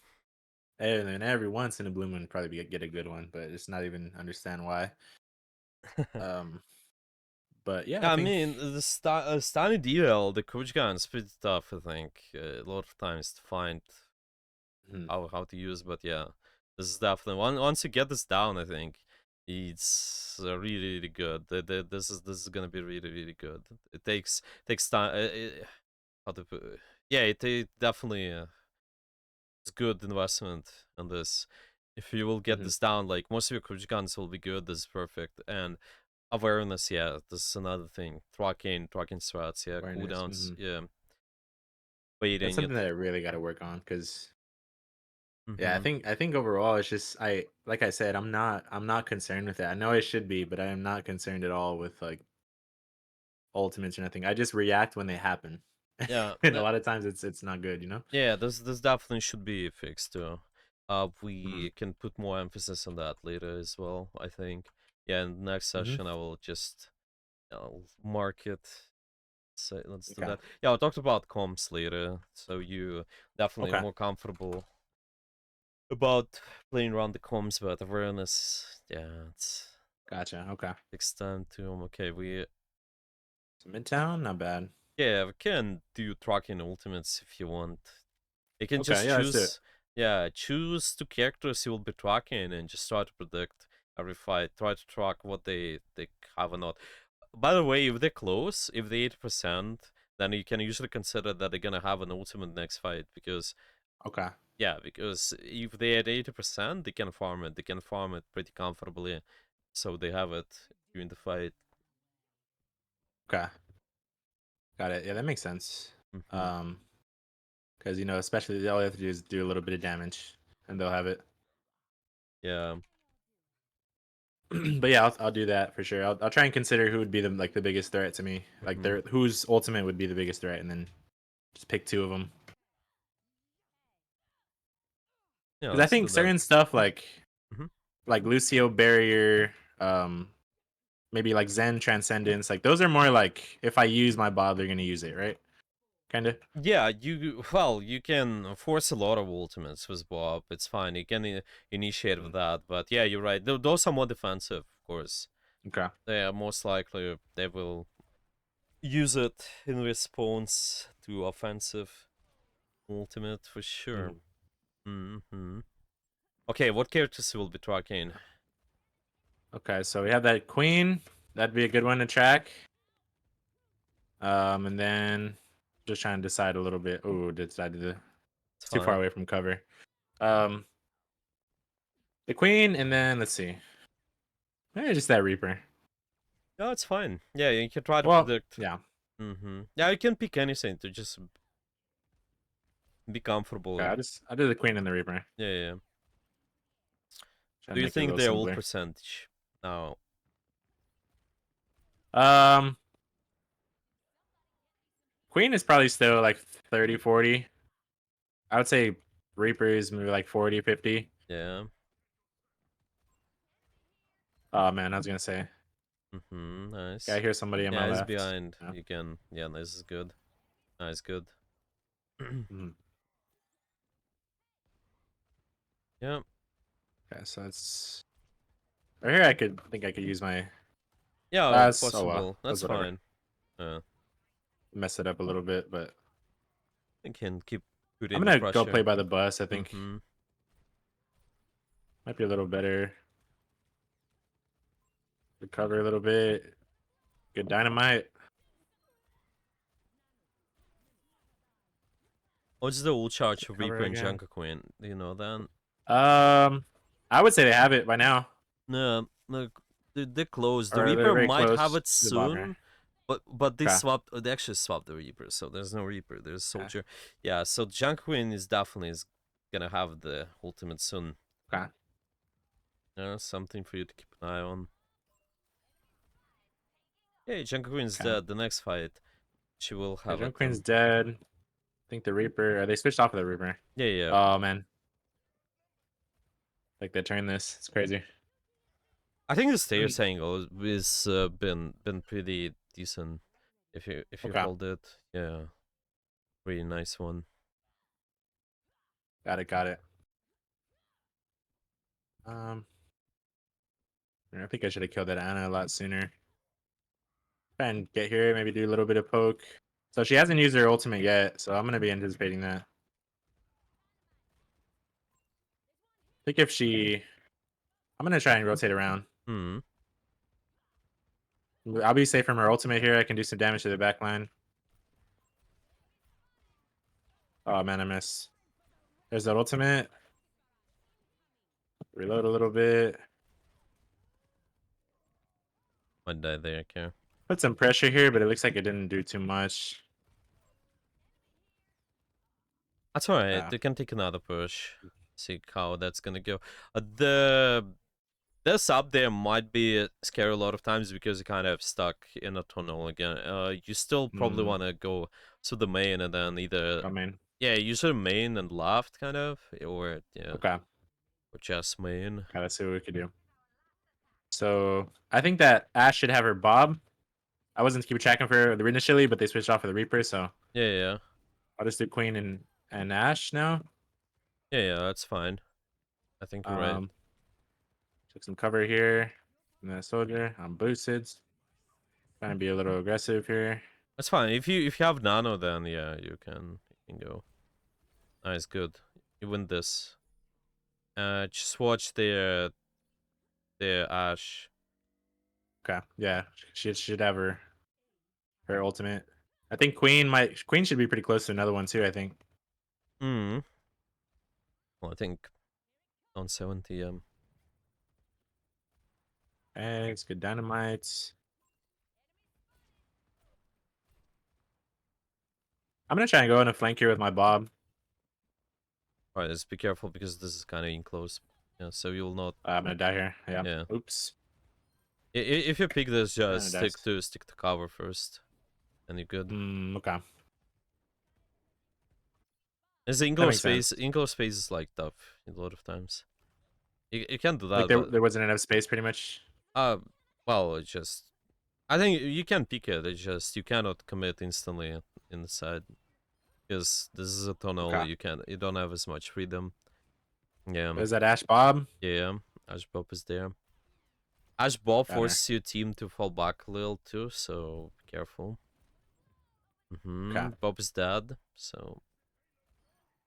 S1: and then every once in a blue moon, probably get a good one, but it's not even understand why. Um, but yeah, I
S2: Yeah, I
S1: think.
S2: mean, the Stani DL, the coach gun is pretty tough, I think. A lot of times to find
S1: Hmm.
S2: how to use, but yeah, this is definitely once you get this down, I think it's really really good. This is gonna be really really good. It takes time. How to put, yeah, it definitely it's good investment on this. If you will get
S1: Hmm.
S2: this down, like most of your coach guns will be good. This is perfect and awareness, yeah, this is another thing. Tracking strats, yeah,
S1: Awareness.
S2: cooldowns,
S1: Hmm.
S2: yeah,
S1: That's
S2: waiting
S1: something
S2: it.
S1: that I really got to work on because yeah,
S2: Mm-hmm.
S1: I think overall it's just I like I said I'm not concerned with it. I know I should be, but I am not concerned at all with like ultimates or nothing. I just react when they happen,
S2: Yeah,
S1: and a lot of times it's not good.
S2: yeah, this definitely should be fixed too.
S1: Hmm.
S2: We can put more emphasis on that later as well, I think. Yeah, in the next
S1: Hmm.
S2: session I will just mark it. Say let's do
S1: Okay.
S2: that. Yeah, I talked about comms later, so you definitely
S1: Okay.
S2: more comfortable about playing around the comms, but awareness, yeah, it's
S1: Gotcha. Okay.
S2: takes time to okay, we
S1: So Midtown, not bad.
S2: yeah, we can do tracking ultimates if you want. You can
S1: Okay.
S2: just
S1: Yeah, let's do it.
S2: Yeah, choose two characters you will be tracking and just try to predict every fight. Try to track what they have or not. By the way, if they're close, if they 80%, then you can usually consider that they're gonna have an ultimate next fight because
S1: Okay.
S2: yeah, because if they're at 80%, they can farm it. They can farm it pretty comfortably, so they have it during the fight.
S1: Okay. Got it. Yeah, that makes sense.
S2: Hmm.
S1: Um, because especially all they have to do is do a little bit of damage, and they'll have it.
S2: Yeah.
S1: But yeah, I'll do that for sure. I'll try and consider who would be the biggest threat to me, like
S2: Hmm.
S1: whose ultimate would be the biggest threat, and then just pick two of them.
S2: Yeah,
S1: Because I
S2: let's
S1: think
S2: do that.
S1: certain stuff
S2: Hmm.
S1: like Lucio Barrier, maybe like Zen Transcendence, like those are more like if I use my Bob, they're gonna use it, right? Kind of.
S2: Yeah, you can force a lot of ultimates with Bob. It's fine. You can initiate with that, but yeah, you're right. Those are more defensive, of course.
S1: Okay.
S2: They are most likely they will use it in response to offensive ultimate for sure.
S1: Mhm.
S2: Hmm. Okay, what characters will be tracking?
S1: Okay, so we have that Queen. That'd be a good one to track. And then just trying to decide a little bit. Oh, decided to.
S2: It's
S1: It's too far
S2: fine.
S1: away from cover. Um, the Queen, and then let's see. Maybe just that Reaper.
S2: No, it's fine. Yeah, you can try to
S1: Well,
S2: predict.
S1: yeah.
S2: Yeah, you can pick anything to just be
S1: Okay,
S2: comfortable.
S1: I'll do the Queen and the Reaper.
S2: Yeah, yeah, yeah.
S1: Try
S2: Do
S1: to
S2: you
S1: make it a
S2: think
S1: little
S2: they're all
S1: simpler.
S2: percentage now?
S1: Um, Queen is probably still like 30, 40. I would say Reaper is maybe like 40, 50.
S2: Yeah.
S1: Oh man, I was gonna say. Okay, I
S2: Nice.
S1: hear somebody on my
S2: Yeah, it's
S1: left.
S2: behind.
S1: Yeah.
S2: You can. Yeah, this is good. Nice, good.
S1: Mhm.
S2: Yeah.
S1: Okay, so it's right here. I think I could use my.
S2: Yeah,
S1: That's oh well.
S2: possible.
S1: That's
S2: That's
S1: whatever.
S2: fine. Uh,
S1: Mess it up a little bit, but
S2: I can keep
S1: I'm
S2: putting the
S1: gonna go play
S2: pressure.
S1: by the bus. I think
S2: Mm-hmm.
S1: might be a little better. Recover a little bit. Good dynamite.
S2: What's the ult charge for
S1: Recover
S2: Reaper and
S1: again.
S2: Junker Queen? Do you know that?
S1: Um, I would say they have it by now,
S2: No, look, they're close. The
S1: or they're
S2: Reaper
S1: very
S2: might have
S1: close
S2: it
S1: to the bomber.
S2: soon, but they
S1: Okay.
S2: swapped. They actually swapped the Reaper, so there's no Reaper. There's
S1: Okay.
S2: Soldier. Yeah, so Junker Queen is definitely is gonna have the ultimate soon.
S1: Okay.
S2: Yeah, something for you to keep an eye on. Hey, Junker Queen's
S1: Okay.
S2: dead. The next fight, she will
S1: Okay.
S2: have
S1: Jump
S2: it
S1: Queen's
S2: then.
S1: dead. I think the Reaper. They switched off of the Reaper.
S2: Yeah, yeah.
S1: Oh man, like they turned this. It's crazy.
S2: I think the stairs angle is been pretty decent. If you
S1: Okay.
S2: hold it, yeah, really nice one.
S1: Got it. Got it. Um, I think I should have killed that Anna a lot sooner. Try and get here. Maybe do a little bit of poke. So she hasn't used her ultimate yet, so I'm gonna be anticipating that. I think if she, I'm gonna try and rotate around.
S2: Hmm.
S1: I'll be safe from her ultimate here. I can do some damage to the back line. Oh man, I miss. There's that ultimate. Reload a little bit.
S2: Might die there, okay.
S1: Put some pressure here, but it looks like it didn't do too much.
S2: That's alright.
S1: Yeah.
S2: They can take another push. See how that's gonna go. The sub there might be scary a lot of times because you're kind of stuck in a tunnel again. You still probably
S1: Mm,
S2: want to go to the main and then either
S1: I mean,
S2: yeah, usually main and left kind of, or yeah,
S1: okay.
S2: or just main.
S1: Okay, let's see what we could do. So I think that Ashe should have her Bob. I wasn't keeping track of her initially, but they switched off for the Reaper, so
S2: Yeah, yeah,
S1: I'll just do Queen and Ashe now.
S2: yeah, yeah. That's fine. I think you're right.
S1: Um, took some cover here. And then soldier. I'm boosted. Trying to be a little aggressive here.
S2: That's fine. If you have nano, then yeah, you can go. Nice, good. You win this. Just watch the Ashe.
S1: Okay. Yeah. She should have her ultimate. I think Queen should be pretty close to another one too, I think.
S2: Hmm. Well, I think on 70.
S1: Eggs, good dynamites. I'm gonna try and go in a flank here with my Bob.
S2: Alright, just be careful because this is kind of in close. Yeah, so you'll not.
S1: I'm gonna die here. Yeah.
S2: Yeah.
S1: Oops.
S2: If you pick this,
S1: And
S2: just
S1: it dies.
S2: stick to cover first, and you're good.
S1: Okay.
S2: As the
S1: That makes sense.
S2: Ingle space is like tough a lot of times. You can do
S1: Like
S2: that,
S1: there
S2: but
S1: there wasn't enough space pretty much.
S2: uh, well, it's just I think you can pick it. It's just you cannot commit instantly in the side because this is a tunnel.
S1: Okay.
S2: You don't have as much freedom. Yeah,
S1: Is that Ash Bob?
S2: yeah. Ash Bob is there. Ash Bob
S1: Got her.
S2: forces your team to fall back a little too, so be careful.
S1: Okay.
S2: Bob is dead, so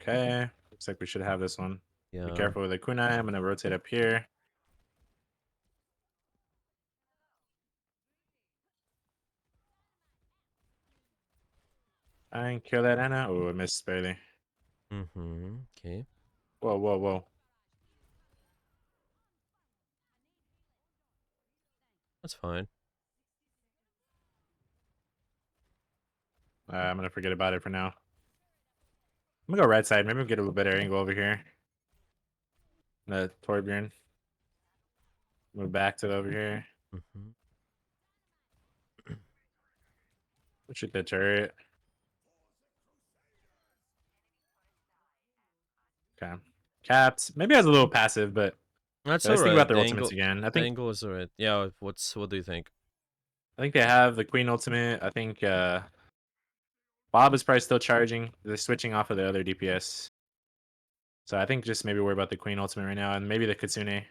S1: Okay. Looks like we should have this one. Be
S2: yeah.
S1: careful with the kunai. I'm gonna rotate up here. I kill that Anna. Oh, I missed barely.
S2: Okay.
S1: Whoa, whoa, whoa.
S2: That's fine.
S1: I'm gonna forget about it for now. I'm gonna go right side. Maybe we'll get a little better angle over here. Torbjorn. Move back to over here.
S2: Mm-hmm.
S1: We'll shoot the turret. Okay. Capped. Maybe has a little passive, but
S2: That's
S1: let's think about
S2: alright.
S1: their ultimates again.
S2: The angle is alright. Yeah. What do you think?
S1: I think they have the Queen ultimate. I think Bob is probably still charging. They're switching off of the other DPS. So I think just maybe worry about the Queen ultimate right now and maybe the Kitsune.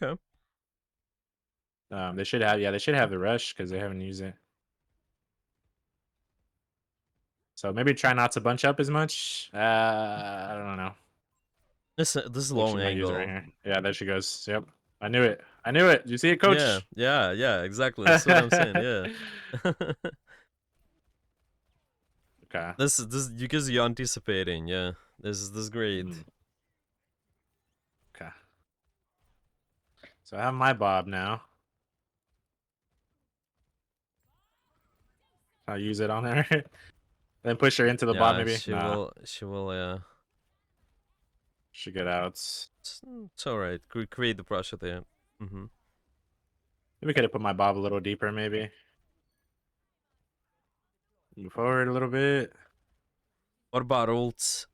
S2: Okay.
S1: They should have the rush because they haven't used it. So maybe try not to bunch up as much. I don't know.
S2: This is
S1: I think she
S2: long
S1: might use it right
S2: angle.
S1: here. Yeah, there she goes. Yep. I knew it. I knew it. You see it,
S2: Yeah.
S1: coach?
S2: Yeah. Exactly. That's what I'm saying. Yeah.
S1: Okay.
S2: This because you're anticipating. Yeah. This is great.
S1: Mm, okay. So I have my Bob now. I'll use it on her. Then push her into the Bob
S2: Yeah.
S1: maybe. Nah.
S2: She will. Yeah.
S1: She get out.
S2: It's alright. Create the pressure there. Mm-hmm.
S1: Maybe could have put my Bob a little deeper maybe. Move forward a little bit.
S2: What about ults?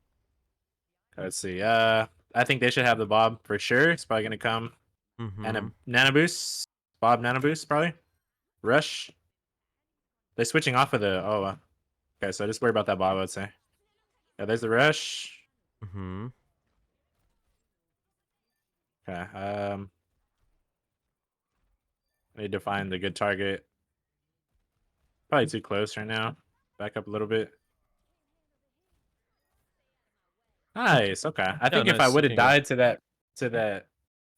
S1: Let's see. I think they should have the Bob for sure. It's probably gonna come. And
S2: Mm-hmm.
S1: a nano boost. Bob nano boost probably. Rush. They're switching off of the okay, so just worry about that Bob, I would say. Yeah, there's the rush.
S2: Mm-hmm.
S1: Okay. I need to find the good target. Probably too close right now. Back up a little bit. Nice. Okay. I
S2: Yeah.
S1: think if I
S2: Nice.
S1: would have
S2: Looking good.
S1: died to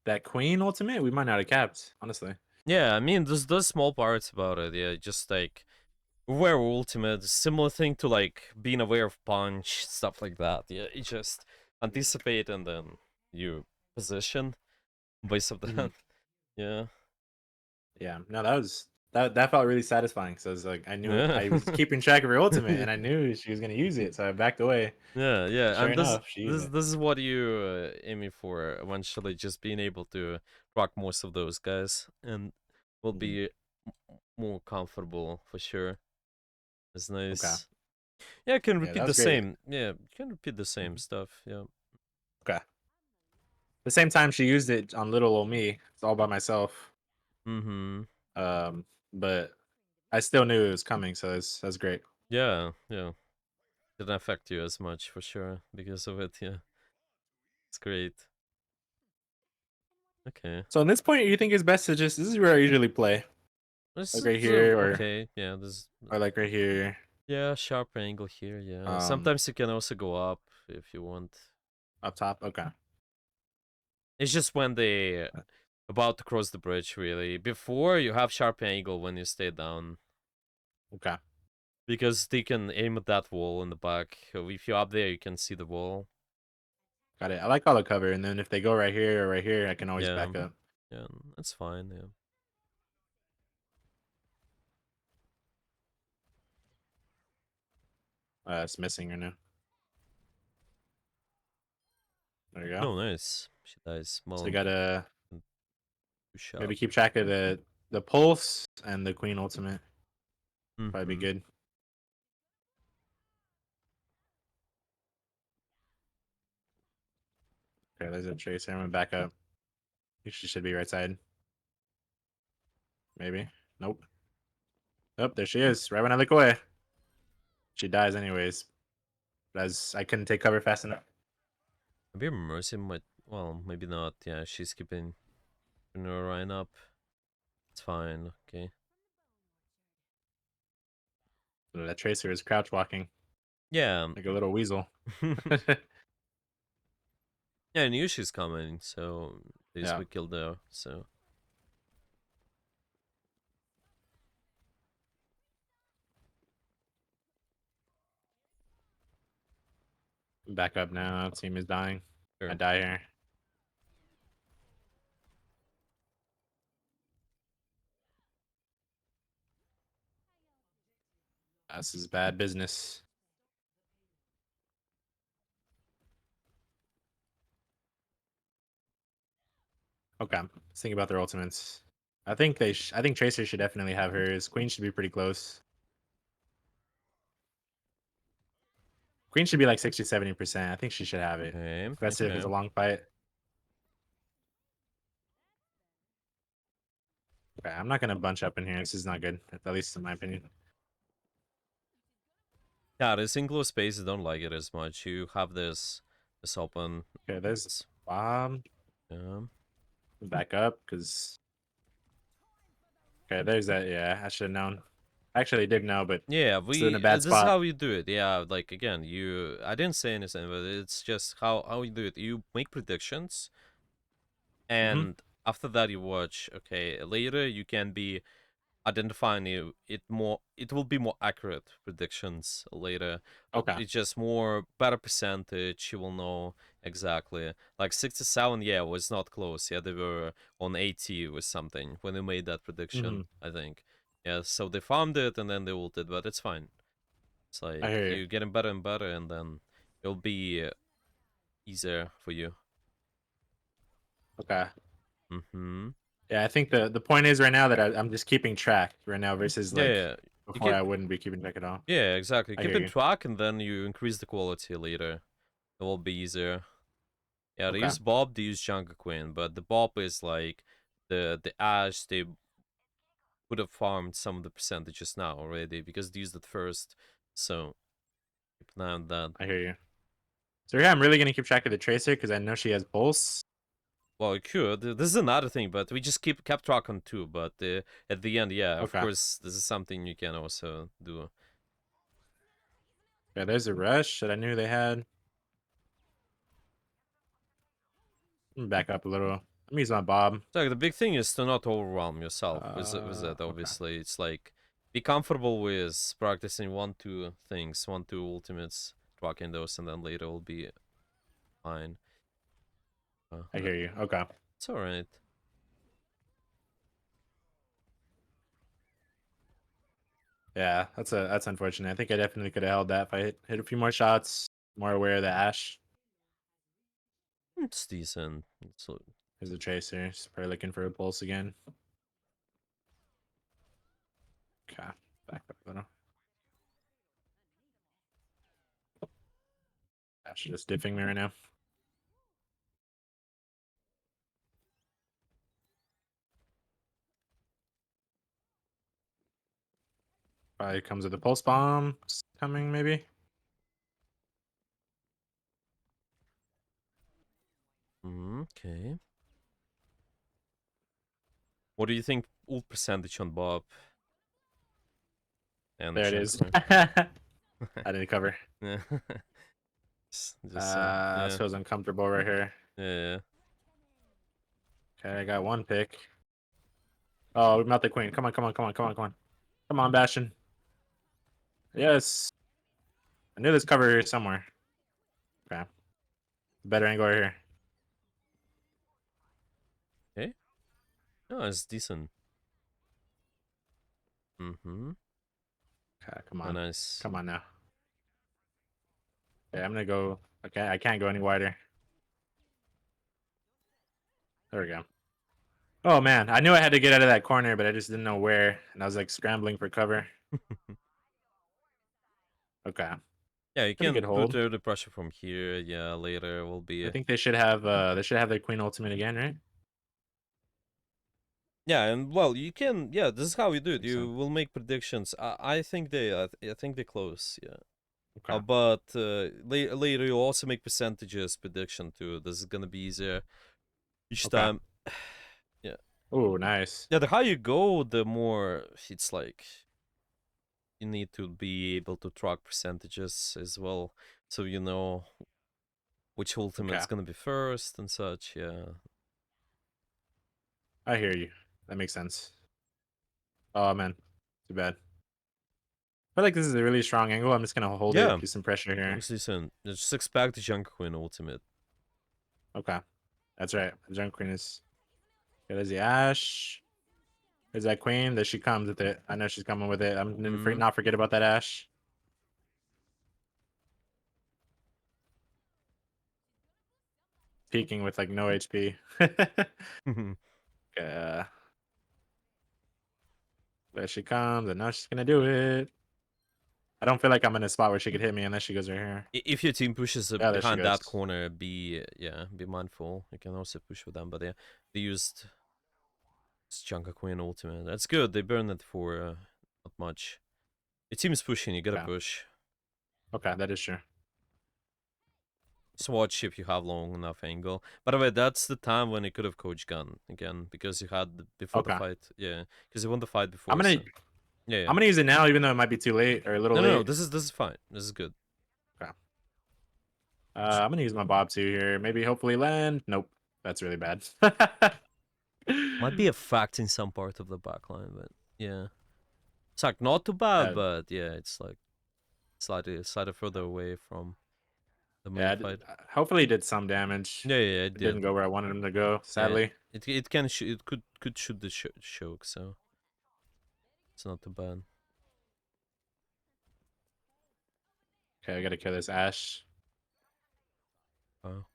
S1: that Queen ultimate, we might not have capped, honestly.
S2: Yeah. I mean, there's small parts about it. Yeah. Just like aware ultimate, similar thing to like being aware of punch, stuff like that. Yeah, you just anticipate and then you position based of
S1: Mhm.
S2: that. Yeah.
S1: Yeah. No, that felt really satisfying. So it's like
S2: Yeah.
S1: I was keeping track of her ultimate and I knew she was gonna use it, so I backed away.
S2: Yeah,
S1: Sure
S2: and
S1: enough, she used it.
S2: this is what you aiming for eventually, just being able to rock most of those guys, and will
S1: Mhm.
S2: be more comfortable for sure. It's
S1: Okay.
S2: nice. Yeah, I can
S1: Yeah, that
S2: repeat
S1: was
S2: the
S1: great.
S2: same. Yeah, you can repeat the same
S1: Mhm.
S2: stuff. Yeah.
S1: Okay. The same time she used it on little old me. It's all by myself.
S2: Mm-hmm.
S1: Um, but I still knew it was coming, so that's great.
S2: Yeah. Didn't affect you as much for sure because of it. Yeah, it's great. Okay.
S1: So in this point, you think it's best to just this is where I usually play.
S2: This
S1: Like right
S2: is
S1: here
S2: okay. Yeah, this.
S1: or like right here.
S2: Yeah, sharp angle here. Yeah,
S1: Um
S2: sometimes you can also go up if you want.
S1: Up top. Okay.
S2: It's just when they about to cross the bridge, really. Before, you have sharp angle when you stay down.
S1: Okay.
S2: Because they can aim at that wall in the back. If you're up there, you can see the wall.
S1: Got it. I like all the cover, and then if they go right here or right here, I can always
S2: Yeah,
S1: back up.
S2: yeah, that's fine, yeah.
S1: It's missing right now. There you go.
S2: No, nice. She dies.
S1: So
S2: Well,
S1: you gotta
S2: push
S1: maybe
S2: up.
S1: keep track of the pulse and the queen ultimate. Probably be
S2: Mm-hmm.
S1: good. Okay, there's a tracer. I'm gonna back up. She should be right side. Maybe. Nope. Oh, there she is. Right when I look away. She dies anyways. As I couldn't take cover fast enough.
S2: Maybe Mercy might. Well, maybe not. Yeah, she's keeping Orion up. It's fine. Okay.
S1: That tracer is crouch walking
S2: Yeah.
S1: like a little weasel.
S2: Yeah, I knew she's coming, so at least
S1: Yeah.
S2: we killed her. So
S1: Back up now. Team is dying. I
S2: sure.
S1: die here. This is bad business. Okay. Let's think about their ultimates. I think I think Tracer should definitely have hers. Queen should be pretty close. Queen should be like 60, 70%. I think she should have it.
S2: Okay.
S1: Especially if it's a
S2: Okay.
S1: long fight. Okay, I'm not gonna bunch up in here. This is not good, at least in my opinion.
S2: Yeah, this enclosed space, I don't like it as much. You have this open.
S1: Okay, there's
S2: It's,
S1: bomb.
S2: yeah.
S1: Back up, because okay, there's that. Yeah, I should have known. Actually, I did know, but
S2: Yeah,
S1: still in a
S2: we
S1: bad
S2: this is
S1: spot.
S2: how you do it. Yeah, like again, you I didn't say anything, but it's just how you do it. You make predictions,
S1: Mm-hmm.
S2: and after that you watch. Okay, later you can be identifying it will be more accurate predictions later, but
S1: Okay.
S2: it's just more better percentage. You will know exactly. Like 67, yeah, was not close. Yeah, they were on 80 or something when they made that
S1: Mm-hmm.
S2: prediction, I think. Yeah, so they farmed it and then they ulted, but it's fine. It's
S1: I
S2: like
S1: hear you.
S2: you're getting better and better, and then it'll be easier for you.
S1: Okay.
S2: Mm-hmm.
S1: Yeah, I think the point is right now that I'm just keeping track right now versus
S2: Yeah,
S1: like
S2: yeah. You
S1: before
S2: keep
S1: I wouldn't be keeping track at all.
S2: Yeah, exactly.
S1: I
S2: Keep
S1: hear
S2: in
S1: you.
S2: track, and then you increase the quality later. It will be easier. Yeah, they
S1: Okay.
S2: use Bob, they use Jungle Queen, but the Bob is like the Ashe. They would have farmed some of the percentages now already because they used it first. So keep an eye on that.
S1: I hear you. So yeah, I'm really gonna keep track of the tracer because I know she has pulse.
S2: Well, you could. This is another thing, but we just kept track on two. But at the end, yeah, of
S1: Okay.
S2: course, this is something you can also do.
S1: Yeah, there's a rush that I knew they had. Let me back up a little. Let me use my bob.
S2: So the big thing is to not overwhelm yourself with it.
S1: Okay.
S2: Obviously, it's like be comfortable with practicing one, two things, one, two ultimates, tracking those, and then later will be fine.
S1: I hear you. Okay.
S2: It's all right.
S1: Yeah, that's unfortunate. I think I definitely could have held that if I hit a few more shots. More aware of the Ashe.
S2: It's decent.
S1: There's a tracer. She's probably looking for a pulse again. Okay. Back up a little. Ashe just diffing me right now. Probably comes with a pulse bomb. It's coming maybe.
S2: Okay. What do you think ult percentage on Bob and
S1: There it is.
S2: Jungler?
S1: I didn't cover.
S2: Yeah. Just
S1: This feels uncomfortable right here.
S2: yeah.
S1: Okay, I got one pick. Oh, we met the queen. Come on, come on, come on, come on, come on. Come on, Bastion. Yes. I knew this cover here somewhere. Okay. Better angle right here.
S2: Okay. No, it's decent. Mm-hmm.
S1: Okay, come
S2: Oh,
S1: on.
S2: nice.
S1: Come on now. Okay, I'm gonna go. Okay, I can't go any wider. There we go. Oh man, I knew I had to get out of that corner, but I just didn't know where, and I was like scrambling for cover. Okay,
S2: Yeah, you
S1: pretty
S2: can
S1: good
S2: put
S1: hold.
S2: the pressure from here. Yeah, later will
S1: I
S2: be.
S1: think they should have their queen ultimate again, right?
S2: Yeah, and well, you can. Yeah, this is how you do
S1: I
S2: it.
S1: think so.
S2: You will make predictions. I think they. I think they close. Yeah.
S1: Okay.
S2: But later you also make percentages prediction too. This is gonna be easier each
S1: Okay.
S2: time. Yeah.
S1: Oh, nice.
S2: Yeah. The higher you go, the more it's like you need to be able to track percentages as well, so you know which
S1: Okay,
S2: ultimate's gonna be first and such. Yeah.
S1: I hear you. That makes sense. Oh man, too bad. I feel like this is a really strong angle. I'm just gonna hold it,
S2: Yeah.
S1: do some pressure here.
S2: Listen, just expect the Junker Queen ultimate.
S1: Okay, that's right. The junk queen is. Okay, there's the Ashe. There's that queen. There she comes with it. I know she's coming with it. I'm gonna
S2: Mm.
S1: not forget about that Ashe. Peeking with like no HP. uh, there she comes. I know she's gonna do it. I don't feel like I'm in a spot where she could hit me unless she goes right here.
S2: If your team pushes
S1: Yeah, there she
S2: behind that
S1: goes.
S2: corner, be mindful. You can also push with them, but yeah, they used Junker Queen ultimate. That's good. They burn it for not much. Your team is pushing. You gotta
S1: Okay.
S2: push.
S1: Okay, that is true.
S2: Just watch if you have long enough angle. By the way, that's the time when you could have coach gun again because you had before the
S1: Okay.
S2: fight. Yeah, because you won the fight
S1: I'm
S2: before.
S1: gonna
S2: So yeah, yeah.
S1: I'm gonna use it now, even though it might be too late or a little
S2: No.
S1: late.
S2: This is fine. This is good.
S1: Okay. I'm gonna use my Bob 2 here. Maybe hopefully land. Nope. That's really bad.
S2: Might be a fact in some part of the backline, but yeah, it's like not too bad,
S1: uh,
S2: but yeah, it's like slightly further away from the main
S1: yeah,
S2: fight.
S1: hopefully it did some damage.
S2: Yeah, it
S1: It didn't
S2: did.
S1: go where I wanted him to go,
S2: Yeah,
S1: sadly.
S2: it can it could shoot the choke, so it's not too bad.
S1: Okay, I gotta kill this Ashe.
S2: Oh.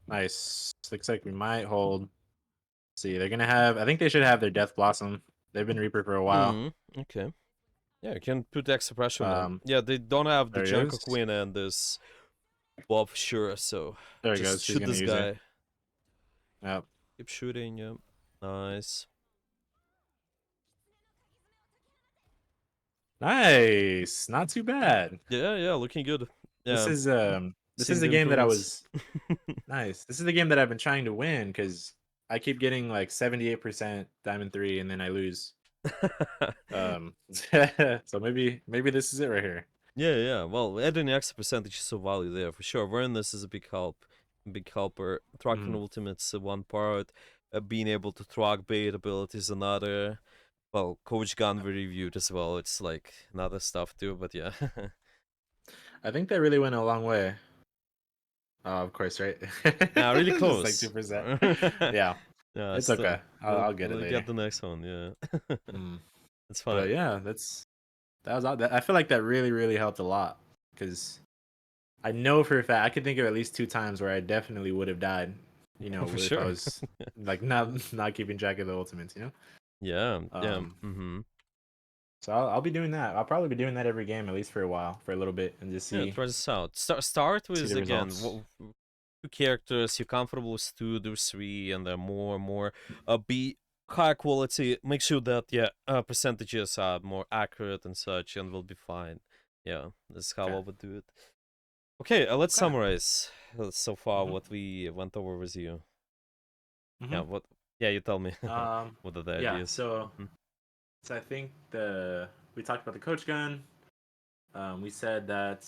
S1: Nice. Looks like we might hold. See, they're gonna have. I think they should have their Death Blossom. They've been Reaper for a while.
S2: Okay. Yeah, you can put extra pressure on them.
S1: Um,
S2: Yeah, they don't have the
S1: there he
S2: Junker
S1: goes.
S2: Queen and this Bob sure, so
S1: There he
S2: just
S1: goes. He's
S2: shoot
S1: gonna
S2: this
S1: use it.
S2: guy.
S1: Yep.
S2: Keep shooting. Yeah. Nice.
S1: Nice. Not too bad.
S2: Yeah, looking good.
S1: This
S2: Yeah,
S1: is
S2: seeing
S1: the
S2: the
S1: game that I
S2: improvements.
S1: was nice. This is the game that I've been trying to win because I keep getting like 78% Diamond 3 and then I lose. So maybe this is it right here.
S2: Yeah. Well, adding extra percentage is so value there for sure. Awareness is a big help, big helper. Tracking
S1: Mhm.
S2: ultimates one part, being able to track bait abilities another. Well, Coach Gun we reviewed as well. It's like another stuff too, but yeah.
S1: I think that really went a long way. Oh, of course, right?
S2: Now really
S1: Just like
S2: close.
S1: 2%. Yeah,
S2: Yeah,
S1: it's okay.
S2: still
S1: I'll get it
S2: we'll
S1: later.
S2: get the next one. Yeah,
S1: Mm.
S2: it's fine.
S1: But yeah, that was all. I feel like that really helped a lot because I know for a fact I could think of at least 2 times where I definitely would have died.
S2: For
S1: If I
S2: sure.
S1: was like not keeping track of the ultimates.
S2: Yeah.
S1: Um.
S2: Mm-hmm.
S1: So I'll be doing that. I'll probably be doing that every game at least for a while, for a little bit, and just
S2: Yeah, try this out. Start
S1: see
S2: with
S1: the
S2: again
S1: results.
S2: two characters. You're comfortable with two, do three, and then more and more. Be high quality. Make sure that percentages are more accurate and such, and we'll be fine. Yeah, that's how
S1: Okay.
S2: I would do it. Okay, let's
S1: Okay.
S2: summarize so far
S1: Mhm.
S2: what we went over with you. Yeah,
S1: Mhm.
S2: what? Yeah, you tell me.
S1: Um.
S2: What are the
S1: Yeah.
S2: ideas? Mhm.
S1: So I think we talked about the coach gun. We said that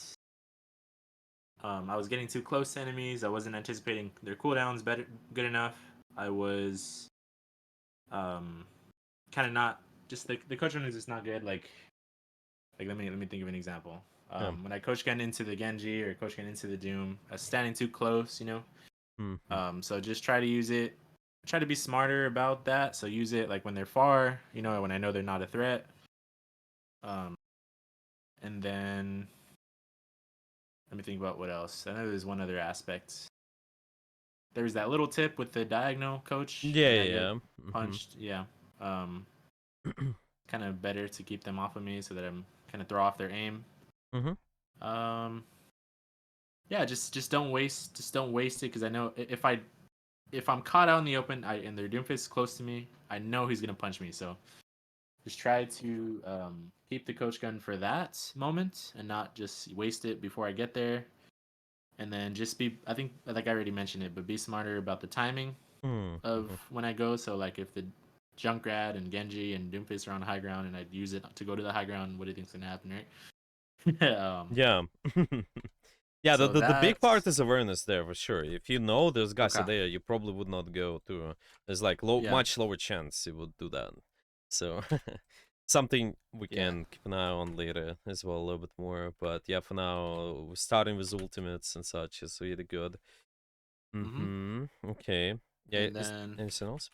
S1: I was getting too close to enemies. I wasn't anticipating their cooldowns better good enough. I was um kind of not just the coach run is just not good. Like let me think of an example.
S2: Yeah.
S1: When I coach Gen into the Genji or coach Gen into the Doom, I was standing too close, you know.
S2: Mm-hmm.
S1: So just try to use it. Try to be smarter about that. So use it like when they're far, you know, when I know they're not a threat. Um, and then let me think about what else. I know there's one other aspect. There's that little tip with the diagonal coach
S2: Yeah,
S1: when I get
S2: yeah. Mm-hmm.
S1: punched. Yeah. Um, Kind of better to keep them off of me so that I'm kind of throw off their aim.
S2: Mm-hmm.
S1: Um, yeah, just don't waste it because I know if I'm caught out in the open and their Doomfist is close to me, I know he's gonna punch me. So just try to keep the coach gun for that moment and not just waste it before I get there. And then just be, I think, like I already mentioned it, but be smarter about the timing of
S2: Mm-hmm.
S1: when I go. So like if the Junkrat and Genji and Doomfist are on high ground and I use it to go to the high ground, what do you think's gonna happen, right?
S2: Yeah. Yeah, the,
S1: So
S2: the the big part
S1: that's
S2: is awareness there for sure. If you know those guys are
S1: okay.
S2: there, you probably would not go to. There's like
S1: Yeah,
S2: much lower chance you would do that. So something we
S1: yeah.
S2: can keep an eye on later as well a little bit more. But yeah, for now, starting with ultimates and such is really good.
S1: hmm
S2: Mm-hmm. Okay. Yeah.
S1: And
S2: Is
S1: then
S2: anything else?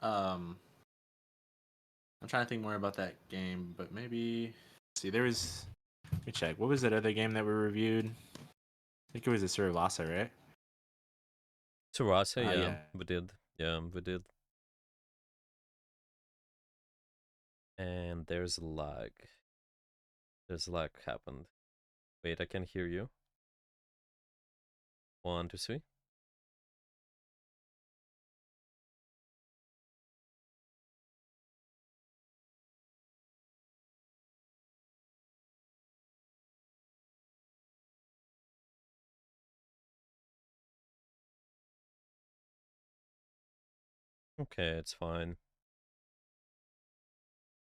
S1: um, I'm trying to think more about that game, but maybe see there was. Let me check. What was that other game that we reviewed? I think it was a Survasa, right?
S2: Terasa, yeah,
S1: Yeah.
S2: we did. Yeah, we did. And there's lag. There's lag happened. Wait, I can hear you. 1, 2, 3. Okay, it's fine.